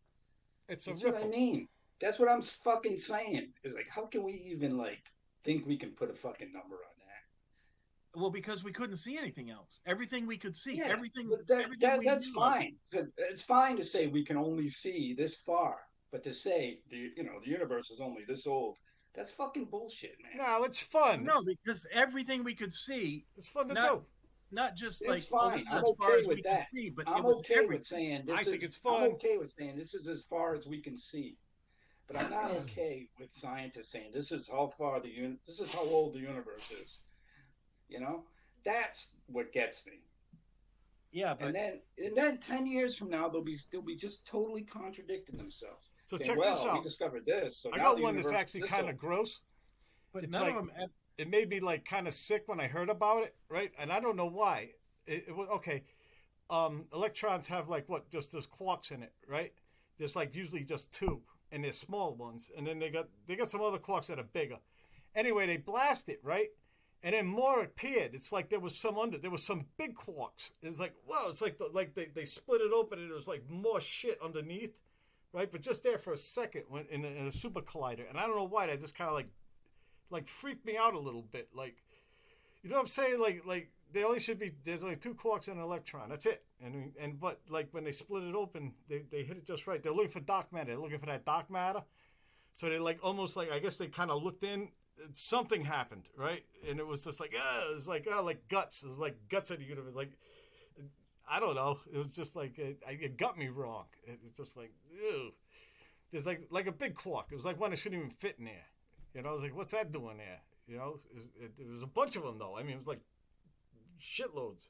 It's a That's ripple. what I mean. That's what I'm fucking saying. Is like, how can we even think we can put a fucking number on that? Well, because we couldn't see anything else. Everything we could see, everything that's fine. It's fine to say we can only see this far, but to say the universe is only this old, that's fucking bullshit, man. No, it's fun. No, because everything we could see, it's fun to do. Not just it's like fine. I'm okay with that. See, but I'm okay with saying this. I think it's fun. I'm okay with saying this is as far as we can see, but I'm not okay with scientists saying this is how far this is how old the universe is. That's what gets me. Yeah, but and then 10 years from now they'll be just totally contradicting themselves. So saying, check this out. We discovered this. So I got one that's actually kind of gross. But it's none like, of them. It made me kind of sick when I heard about it, right? And I don't know why. It was okay. Electrons have just those quarks in it, right? There's usually just 2, and they're small ones, and then they got some other quarks that are bigger. Anyway, they blast it, right? And then more appeared. It's like there was some big quarks. It's like, whoa, it's like they split it open and there was more shit underneath, right? But just there for a second when in a super collider. And I don't know why, that just kind of freaked me out a little bit. You know what I'm saying? They only should be, there's only 2 quarks and an electron. That's it. But when they split it open, they hit it just right. They're looking for dark matter. They're looking for that dark matter. So they almost I guess they kind of looked in. Something happened, right? And it was just it was like guts. It was like guts of the universe. I don't know. It was just it got me wrong. It's just ew. There's like a big quark. It was one that shouldn't even fit in there. I was like, what's that doing there? There's a bunch of them though. I mean, it was shitloads.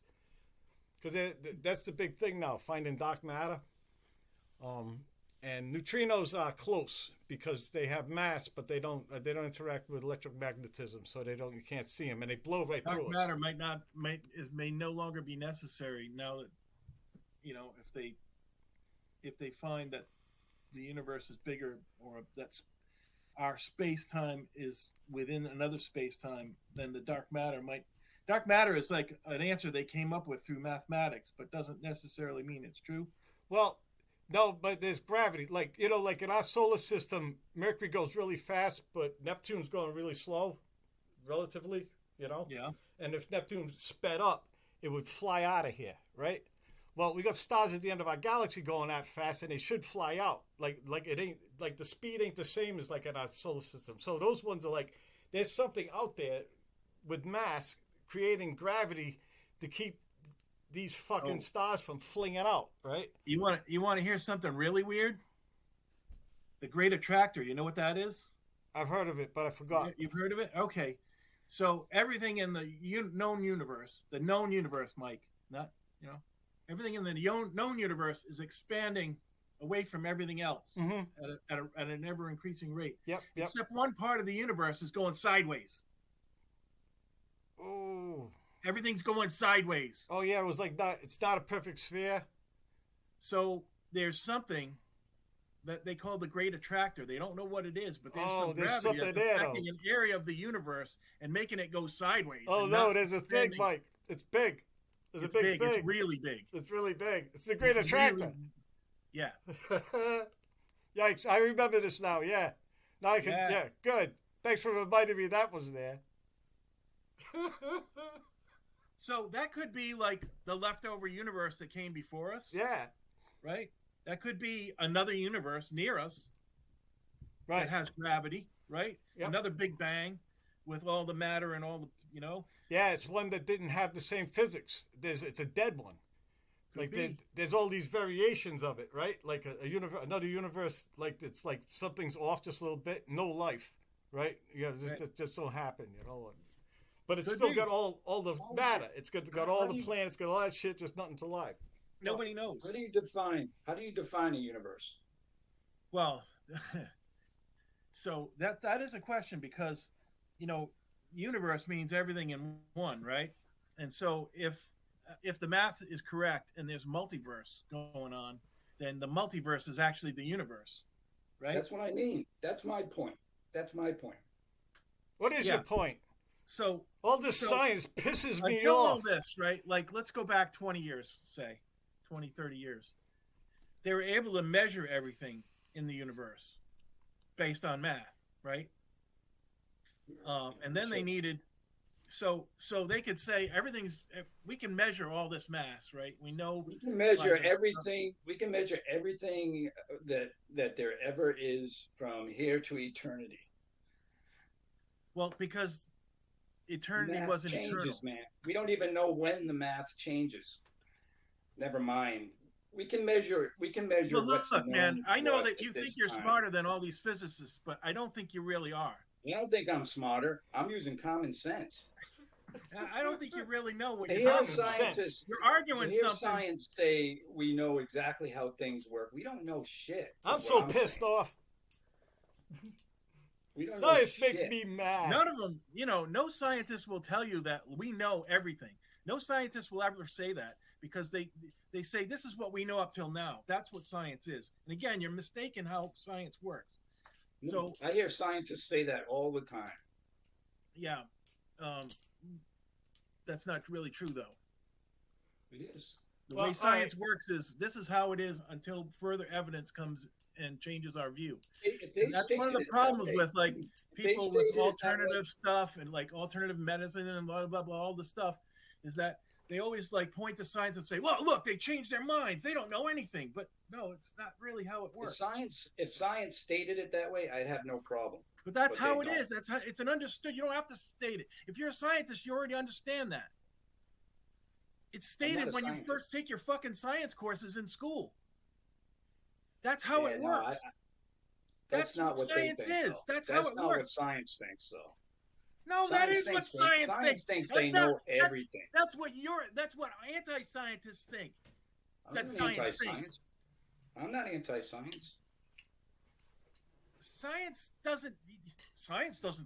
Because that's the big thing now, finding dark matter. And neutrinos are close because they have mass, but they don't interact with electromagnetism, so you can't see them, and they blow right through us. Dark matter may no longer be necessary now that if they find that the universe is bigger, or that's our space time is within another space time, then the dark matter is like an answer they came up with through mathematics, but doesn't necessarily mean it's true. Well, no, but there's gravity. In our solar system, Mercury goes really fast, but Neptune's going really slow, relatively, Yeah. And if Neptune sped up, it would fly out of here, right? Well, we got stars at the end of our galaxy going that fast, and they should fly out. Like it ain't like the speed ain't the same as like in our solar system. So those ones are like there's something out there with mass creating gravity to keep these fucking stars from flinging out. Right? You want to hear something really weird? The Great Attractor. You know what that is? I've heard of it, but I forgot. You've heard of it? Okay. So everything in the known universe, Mike, not everything in the known universe is expanding away from everything else at an ever increasing rate. Yep. Except one part of the universe is going sideways. Oh. Everything's going sideways. Oh yeah, it was like that. It's not a perfect sphere. So there's something that they call the Great Attractor. They don't know what it is, but there's some gravity that's affecting an area of the universe and making it go sideways. Oh no, there's a thing, Mike. It's big. There's a big thing. It's really big. It's really big. It's the Great Attractor. Yeah. Yikes! I remember this now. Yeah. Now I can. Yeah. Good. Thanks for reminding me that was there. So that could be like the leftover universe that came before us. Yeah. Right. That could be another universe near us. Right. That has gravity. Right. Yep. Another Big Bang with all the matter and all the Yeah, it's one that didn't have the same physics. It's a dead one. There's all these variations of it, right? Like another universe, like it's like something's off just a little bit, no life, right? Just don't happen, But it's still got all the matter. It's got all the planets, got all that shit, just nothing to life. Nobody knows. How do you define a universe? Well, so that is a question because, universe means everything in one, right? And so if the math is correct and there's multiverse going on, then the multiverse is actually the universe, right? That's what I mean. That's my point. What is your point? So all this science pisses me until off. All this, right? Like, let's go back 20 years, say 20, 30 years. They were able to measure everything in the universe based on math, right? And then they needed, so they could say we can measure all this mass, right? We know we can measure everything. We can measure everything that there ever is from here to eternity. Well, because eternity math wasn't changes, eternal. Man. We don't even know when the math changes. Never mind. We can measure. Well, look, man. I know that you think you're time. smarter than all these physicists, but I don't think you really are. I don't think I'm smarter. I'm using common sense. I don't think you really know what You're arguing something. Science say we know exactly how things work. We don't know shit. I'm so pissed off. Science makes me mad. None of them, no scientist will tell you that we know everything. No scientist will ever say that because they say this is what we know up till now. That's what science is. And again, you're mistaken how science works. So I hear scientists say that all the time. Yeah. That's not really true, though. It is. The way science works is this is how it is until further evidence comes and changes our view. That's one of the problems with people with alternative stuff and alternative medicine and blah, blah, blah, all the stuff is that they always point to science and say, well, look, they changed their minds. They don't know anything. But no, it's not really how it works. If science stated it that way, I'd have no problem. But that's how it is. That's how it's an understood. You don't have to state it. If you're a scientist, you already understand that. It's stated when you first take your fucking science courses in school. That's how it works. That's not what science is. That's how it works. That's not what science thinks, though. No, that is what science thinks. Thinks they know everything. That's what anti-scientists think. That's science thinks. I'm not anti-science. Science doesn't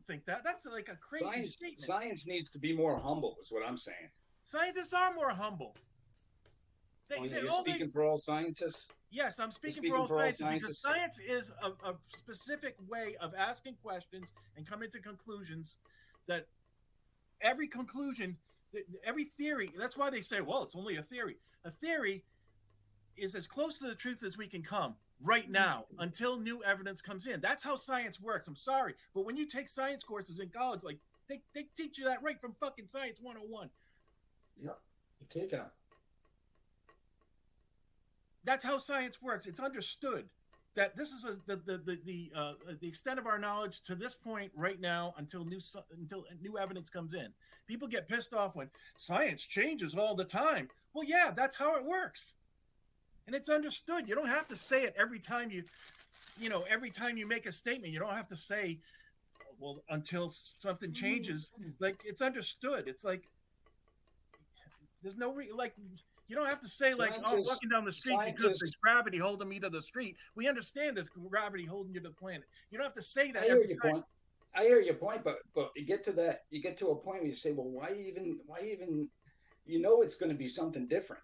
think that. That's like a crazy statement. Science needs to be more humble, is what I'm saying. Scientists are more humble. You're speaking for all scientists? Yes, I'm speaking for all scientists because science is a specific way of asking questions and coming to conclusions that every conclusion, every theory, that's why they say, well, it's only a theory. A theory is as close to the truth as we can come right now until new evidence comes in. That's how science works. I'm sorry. But when you take science courses in college, they teach you that right from fucking Science 101. Yeah, you take them. that's how science works. It's understood that this is the extent of our knowledge to this point right now until new evidence comes in. People get pissed off when science changes all the time. Well, yeah, that's how it works, and it's understood. You don't have to say it every time every time you make a statement. You don't have to say, well, until something changes. Like, it's understood. It's like there's no you don't have to say like, oh, I'm walking down the street because there's gravity holding me to the street. We understand there's gravity holding you to the planet. You don't have to say that every time. I hear your point, but you get to a point where you say, well, why even it's going to be something different.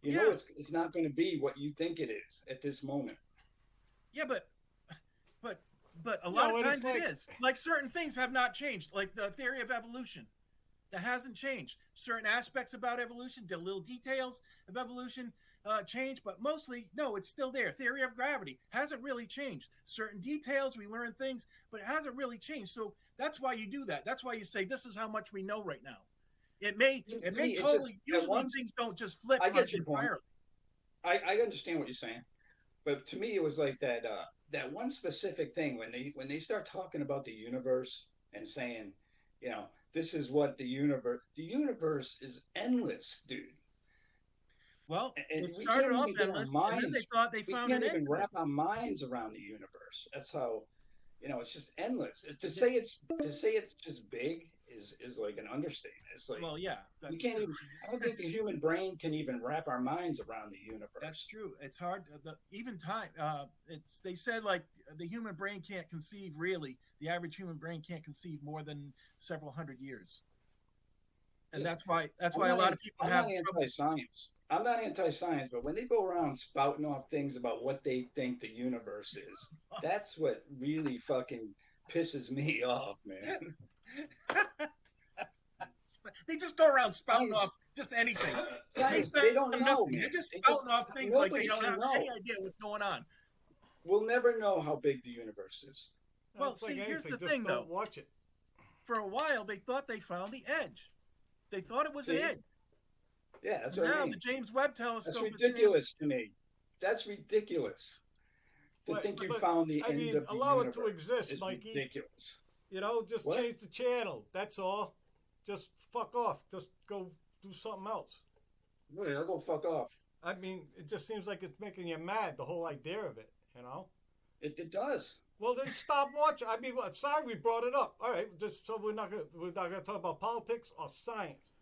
You know it's not going to be what you think it is at this moment. Yeah, but a lot of times it is. Like, certain things have not changed, like the theory of evolution. That hasn't changed. Certain aspects about evolution, the little details of evolution change, but mostly, no, it's still there. Theory of gravity hasn't really changed. Certain details, we learn things, but it hasn't really changed. So that's why you do that. That's why you say, this is how much we know right now. It may totally, usually things don't just flip. I get your point. I understand what you're saying. But to me, it was like that one specific thing when they start talking about the universe and saying, this is what the universe is endless, dude. Well, it started off endless, and then they thought they found an end. We can't even wrap our minds around the universe. That's how, it's just endless. To say it's just big is like an understatement. It's like, well, yeah, we can't even. I don't think the human brain can even wrap our minds around the universe. That's true. It's hard. Even time. They said like the human brain can't conceive really. The average human brain can't conceive more than several hundred years. And that's why a lot of people have. I'm not anti-science. I'm not anti-science, but when they go around spouting off things about what they think the universe is, that's what really fucking pisses me off, man. They just go around spouting off just anything. They don't know. They're just spouting off things like they don't have any idea what's going on. We'll never know how big the universe is. Well, see, here's the thing, though. Watch it. For a while, they thought they found the edge. They thought it was an edge. Yeah, that's what I mean. Now the James Webb Telescope. That's ridiculous to me. That's ridiculous. To think you found the end of the universe. Allow it to exist, Mikey. Ridiculous. Just change the channel. That's all. Just fuck off. Just go do something else. Really, I'll go fuck off. I mean, it just seems like it's making you mad, the whole idea of it, It does. Well, then stop watching. I mean, I'm sorry we brought it up. All right, just so we're not gonna talk about politics or science.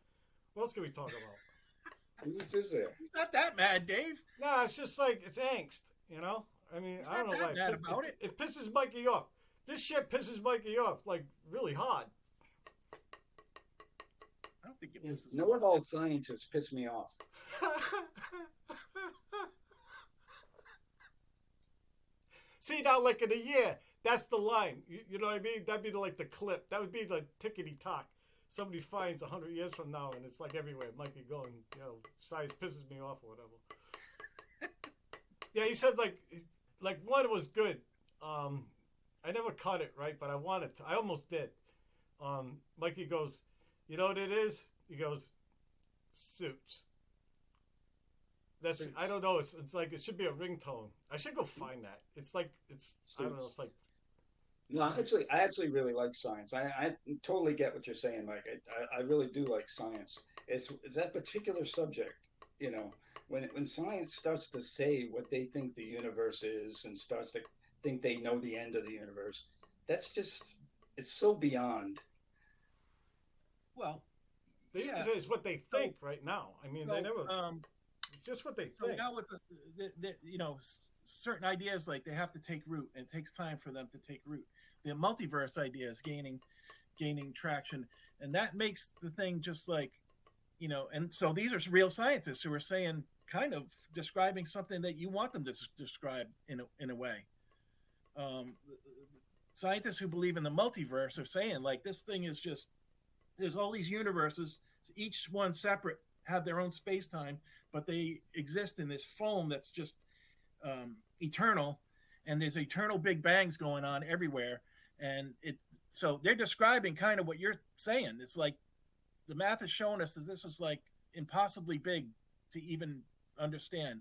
What else can we talk about? Who's this there? He's not that mad, Dave. No, it's just like it's angst, I mean, He's I don't know why. Mad about it. It pisses Mikey off. This shit pisses Mikey off like really hard. I don't think it pisses. No one all scientists piss me off. See, now, like in a year, that's the line. You know what I mean? That'd be like the clip. That would be the tickety-tock. Somebody finds 100 years from now, and it's like everywhere. It might be going, science pisses me off or whatever. Yeah, he said, like one was good. I never cut it, right? But I wanted to. I almost did. Mikey goes, you know what it is? He goes, Suits. That's Suits. I don't know. It's like it should be a ringtone. I should go find that. It's like Suits. I don't know. It's like. No, I actually really like science. I totally get what you're saying, Mike. I really do like science. It's that particular subject, when science starts to say what they think the universe is and starts to think they know the end of the universe, it's so beyond. Well, they used to say it's what they think right now. I mean, they never. It's just what they think. Now with the certain ideas, like, they have to take root, and it takes time for them to take root. The multiverse idea is gaining traction, and that makes the thing just like, and so these are real scientists who are saying, kind of describing something that you want them to describe in a way. Scientists who believe in the multiverse are saying, like, this thing is just, there's all these universes, each one separate, have their own space-time, but they exist in this foam that's just eternal, and there's eternal big bangs going on everywhere, and so they're describing kind of what you're saying. It's like the math is showing us that this is like impossibly big to even understand.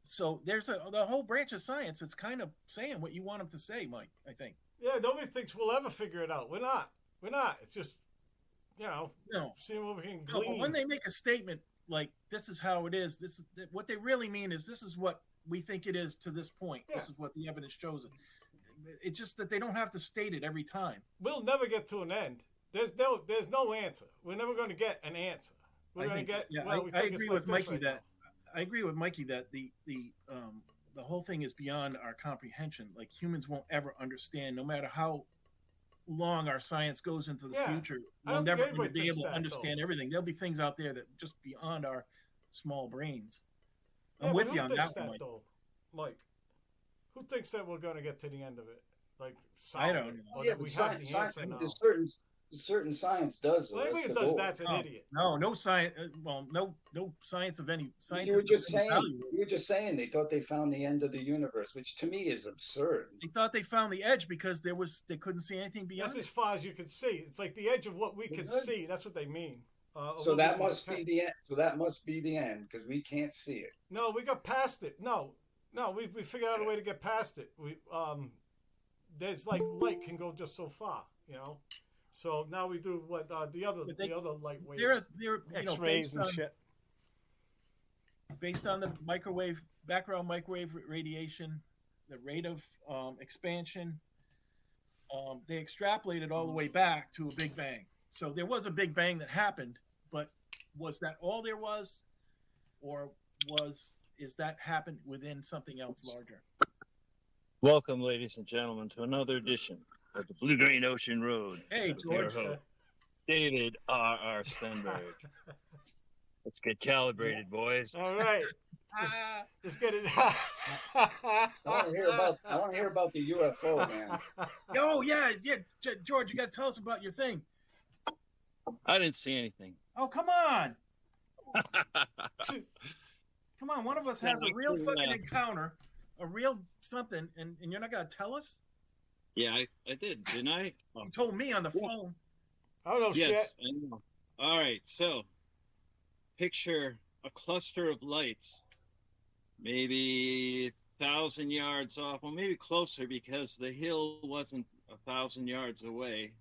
So there's the whole branch of science that's kind of saying what you want them to say, Mike. I think. Yeah, nobody thinks we'll ever figure it out. We're not. We're not. It's just, No. seeing what we can No, glean. but when they make a statement like "this is how it is," this is what they really mean is this is what we think it is to this point. Yeah. This is what the evidence shows it. It's just that they don't have to state it every time. We'll never get to an end. There's no answer. We're never going to get an answer. We're going to get. I agree with Mikey that. I agree with Mikey that the whole thing is beyond our comprehension. Like humans won't ever understand, no matter how long our science goes into the future. We'll never be able to understand everything. There'll be things out there that just beyond our small brains. I'm with you on that one, Mike. Mike, who thinks that we're going to get to the end of it? Like, I don't know. Yeah, but certain science does. Well, anybody that does that's an idiot. No science. No science of any science. You were just saying they thought they found the end of the universe, which to me is absurd. They thought they found the edge because they couldn't see anything beyond. That's as far as you can see. It's like the edge of what we can see. That's what they mean. So that must be the end. So that must be the end because we can't see it. No, we got past it. No, we figured out a way to get past it. There's like light can go just so far, So now we do what the other light waves. They're X-rays and shit. Based on the background microwave radiation, the rate of expansion, they extrapolated all the way back to a Big Bang. So there was a Big Bang that happened, but was that all there was, or is that happened within something else larger? Welcome, ladies and gentlemen, to another edition of the Blue Green Ocean Road. Hey, George. David R.R. Stenberg. Let's get calibrated, boys. All right. Let's get it. I want to hear about the UFO, man. Oh yeah, George, you got to tell us about your thing. I didn't see anything. Oh, come on. Come on, one of us has a real fucking encounter, a real something, and you're not going to tell us? Yeah, I did, didn't I? Oh. You told me on the phone. I don't know shit. Yes, I know. All right, so picture a cluster of lights, maybe 1,000 yards off, well, maybe closer because the hill wasn't 1,000 yards away.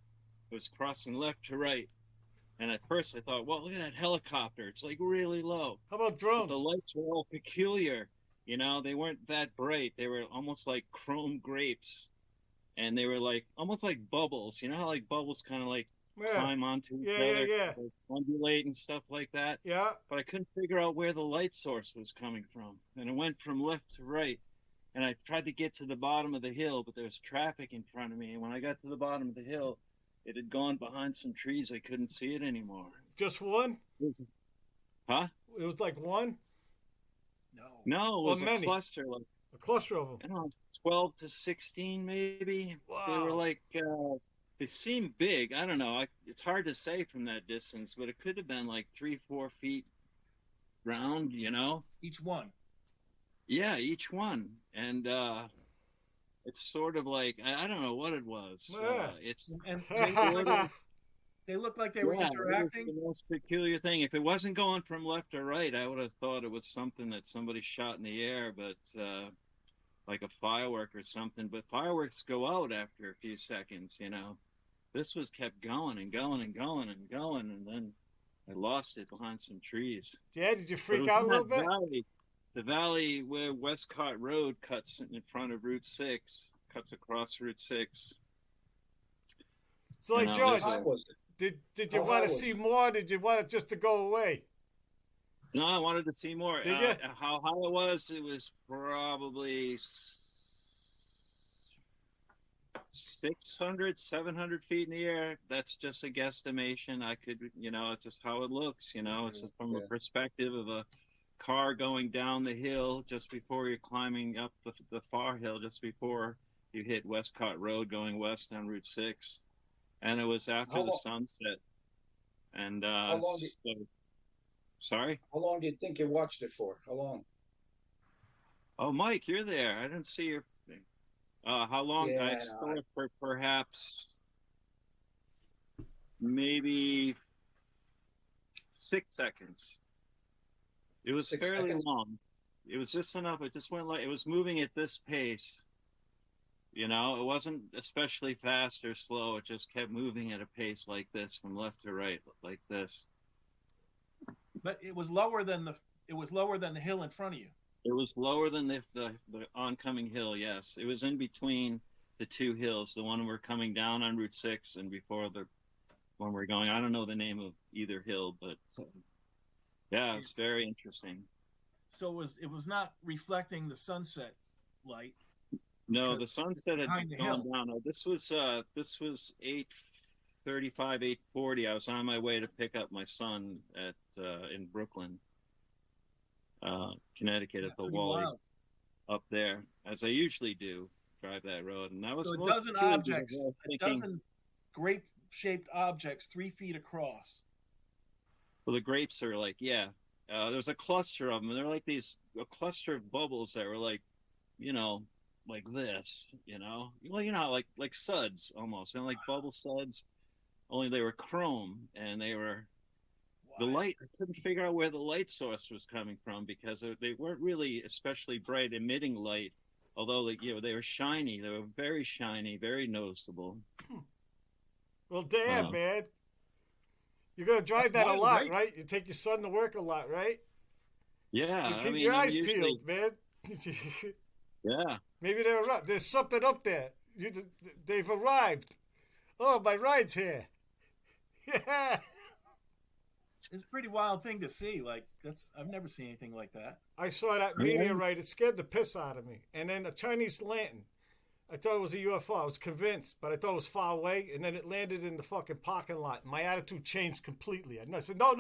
It was crossing left to right. And at first I thought, well, look at that helicopter. It's like really low. How about drones? But the lights were all peculiar. They weren't that bright. They were almost like chrome grapes. And they were like almost like bubbles. You know how like bubbles kind of like climb onto each other? Yeah. Like undulate and stuff like that? Yeah. But I couldn't figure out where the light source was coming from. And it went from left to right. And I tried to get to the bottom of the hill, but there was traffic in front of me. And when I got to the bottom of the hill, it had gone behind some trees. I couldn't see it anymore. Just one? Huh? It was like one? No, it was a cluster. Like, a cluster of them? I don't know, 12 to 16 maybe. Wow. They were like, they seemed big. I don't know. It's hard to say from that distance, but it could have been like 3-4 feet round, Each one. Yeah, each one. And it's sort of like, I don't know what it was. Yeah. They looked like they were interacting. It was the most peculiar thing. If it wasn't going from left or right, I would have thought it was something that somebody shot in the air, but like a firework or something. But fireworks go out after a few seconds, This was kept going and going and going and going, and then I lost it behind some trees. Yeah, did you freak out a little bit? The valley where Westcott Road cuts in front of Route 6, cuts across Route 6. So, like, George, did you want to see more? Did you want it just to go away? No, I wanted to see more. Did you? How high it was probably 600, 700 feet in the air. That's just a guesstimation. I could, it's just how it looks, It's just from a perspective of a car going down the hill just before you're climbing up the far hill, just before you hit Westcott Road going west on Route 6. And it was after the sunset. And sorry? How long do you think you watched it for? How long? Oh, Mike, you're there. I didn't see your thing. How long? Yeah, I saw it for perhaps maybe 6 seconds. It was fairly long. It was just enough. It just went like it was moving at this pace. You know, it wasn't especially fast or slow. It just kept moving at a pace like this, from left to right, like this. But it was lower than the hill in front of you. It was lower than the oncoming hill. Yes, it was in between the two hills. The one we're coming down on Route 6, and before the one we're going. I don't know the name of either hill, but yeah, it's very interesting. So it was not reflecting the sunset light. No, the sunset had behind the gone hill. down. No, this was 8:35, 8:40. I was on my way to pick up my son at in Brooklyn, Connecticut, at the Pretty Wally wild. up there, as I usually do, drive that road. And that was So a most dozen of the day objects, because I was a thinking, dozen grape-shaped objects 3 feet across. well, the grapes are like, yeah. There's a cluster of them. They're like a cluster of bubbles that were like, you know, like this, you know. Well, you know, like suds almost, you know, like bubble suds. Only they were chrome, and they were the light. I couldn't figure out where the light source was coming from because they weren't really especially bright emitting light. Although, like, you know, they were shiny. They were very shiny, very noticeable. Well, damn, Wow. man. You're gonna drive That's that a wild, lot, right? right? You take your son to work a lot, right? Yeah, You I keep mean, your I'm eyes usually, peeled, man. yeah. Maybe they're up. There's something up there. They've arrived. Oh, my ride's here. Yeah. It's a pretty wild thing to see. Like I've never seen anything like that. I saw that meteorite. It scared the piss out of me. And then a Chinese lantern. I thought it was a UFO. I was convinced, but I thought it was far away. And then it landed in the fucking parking lot. My attitude changed completely. I said, no.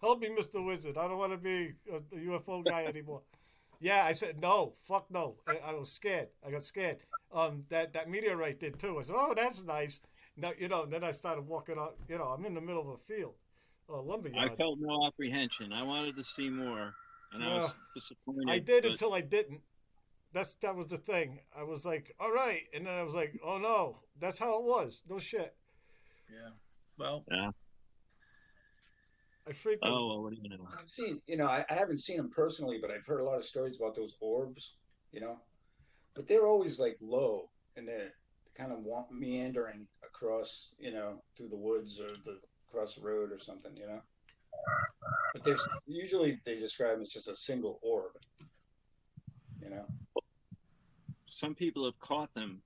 Help me, Mr. Wizard. I don't want to be a UFO guy anymore. Yeah, I said, no. Fuck no. I was scared. I got scared. That meteorite did too. I said, oh, that's nice. Now, you know, then I started walking out. You know, I'm in the middle of a field. A lumberyard. I felt no apprehension. I wanted to see more, and I was disappointed. I did but until I didn't. That was the thing. I was like, all right, and then I was like, oh no, that's how it was. No shit. Yeah. Well, yeah. I freaked out. Oh, well, what do you know? I've seen, I haven't seen them personally, but I've heard a lot of stories about those orbs, but they're always like low and they're kind of meandering across, through the woods or across the road or something, But there's usually they describe them as just a single orb, Some people have caught them.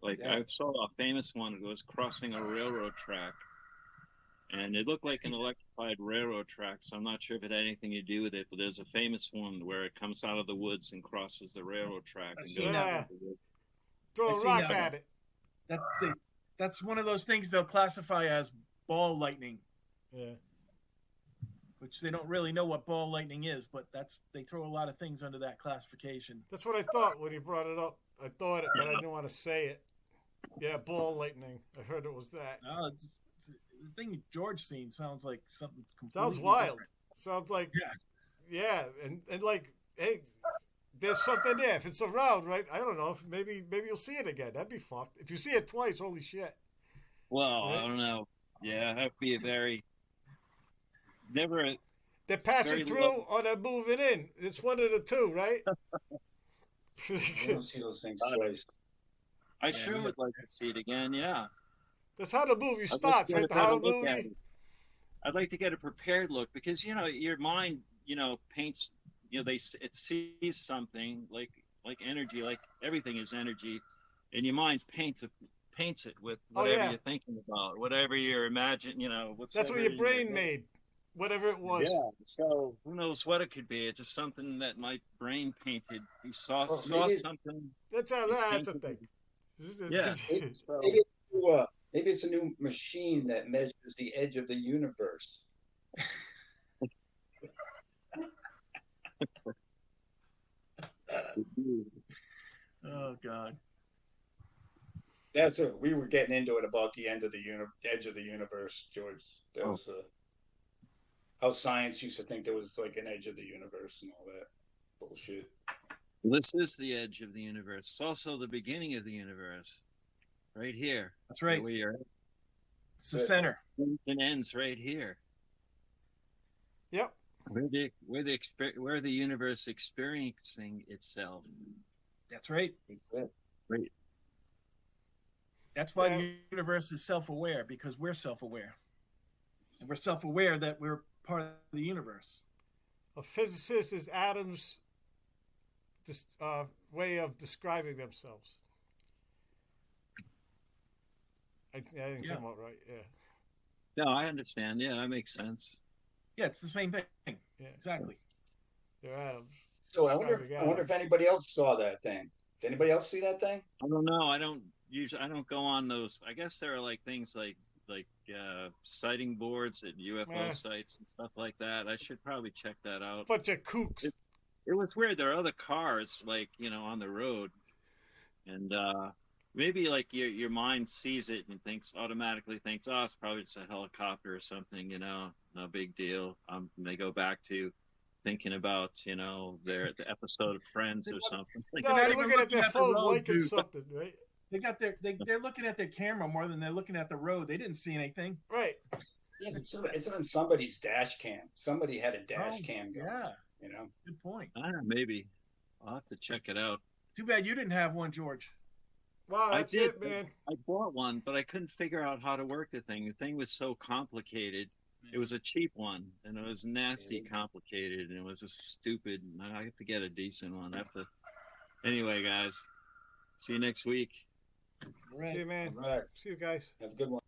Like, Yeah. I saw a famous one that was crossing a railroad track, and it looked like an electrified railroad track, so I'm not sure if it had anything to do with it, but there's a famous one where it comes out of the woods and crosses the railroad track I've and seen goes that out of the woods. Throw I a see rock that. at it. That's one of those things they'll classify as ball lightning, Yeah. which they don't really know what ball lightning is, but they throw a lot of things under that classification. That's what I thought when you brought it up. I thought it, but I didn't want to say it. Yeah, ball lightning. I heard it was that. No, the thing George seen sounds like something completely Sounds wild. different. Sounds like Yeah. yeah, and like, hey, there's something there. If it's around, right? I don't know. Maybe you'll see it again. That'd be fucked. If you see it twice, holy shit. Well, Right. I don't know. Yeah, that'd be a very never. They're passing Very through low. or they're moving in. It's one of the two, right? You don't see those things twice. I sure would like to see it again. Yeah, That's how the movie I'd like starts, to right? get The a better horror look at movie. it. I'd like to get a prepared look because your mind paints. It sees something like energy, like everything is energy, and your mind paints it with whatever yeah. you're thinking about, whatever you're imagining. That's what your brain made, whatever it was. Yeah. So who knows what it could be? It's just something that my brain painted. You saw maybe- something. That's a thing. Yeah. So, Maybe it's a new machine that measures the edge of the universe. Oh God. That's we were getting into it about the end of the edge of the universe, George. That was how science used to think there was like an edge of the universe and all that bullshit. this is the edge of the universe. It's also the beginning of the universe, right here. That's right. Where you're It's the center. it ends right here. Yep. where the universe experiencing itself. That's right. Right. That's why the universe is self-aware, because we're self-aware. And we're self-aware that we're part of the universe. A physicist is atoms' way of describing themselves. I didn't come out right. Yeah. No, I understand. Yeah, that makes sense. Yeah, it's the same thing. Yeah. Exactly. They're atoms. So I wonder if anybody else saw that thing. Did anybody else see that thing? I don't know. I don't go on those. I guess there are like things like sighting boards at UFO sites and stuff like that. I should probably check that out. Bunch of kooks. It was weird. There are other cars like on the road, and maybe like your mind sees it and automatically thinks, oh, it's probably just a helicopter or something. No big deal. They go back to thinking about the episode of Friends or something. No, they're looking at their phone liking something, right? They're looking at their camera more than they're looking at the road. They didn't see anything. Right. Yeah, but it's on somebody's dash cam. Somebody had a dash cam going. Yeah. Good point. Maybe. I'll have to check it out. Too bad you didn't have one, George. Wow, that's it, man. I bought one, but I couldn't figure out how to work the thing. The thing was so complicated. It was a cheap one, and it was nasty complicated, and it was just stupid. I have to get a decent one. Anyway, guys, see you next week. All right. See you, man. All right. See you guys. Have a good one.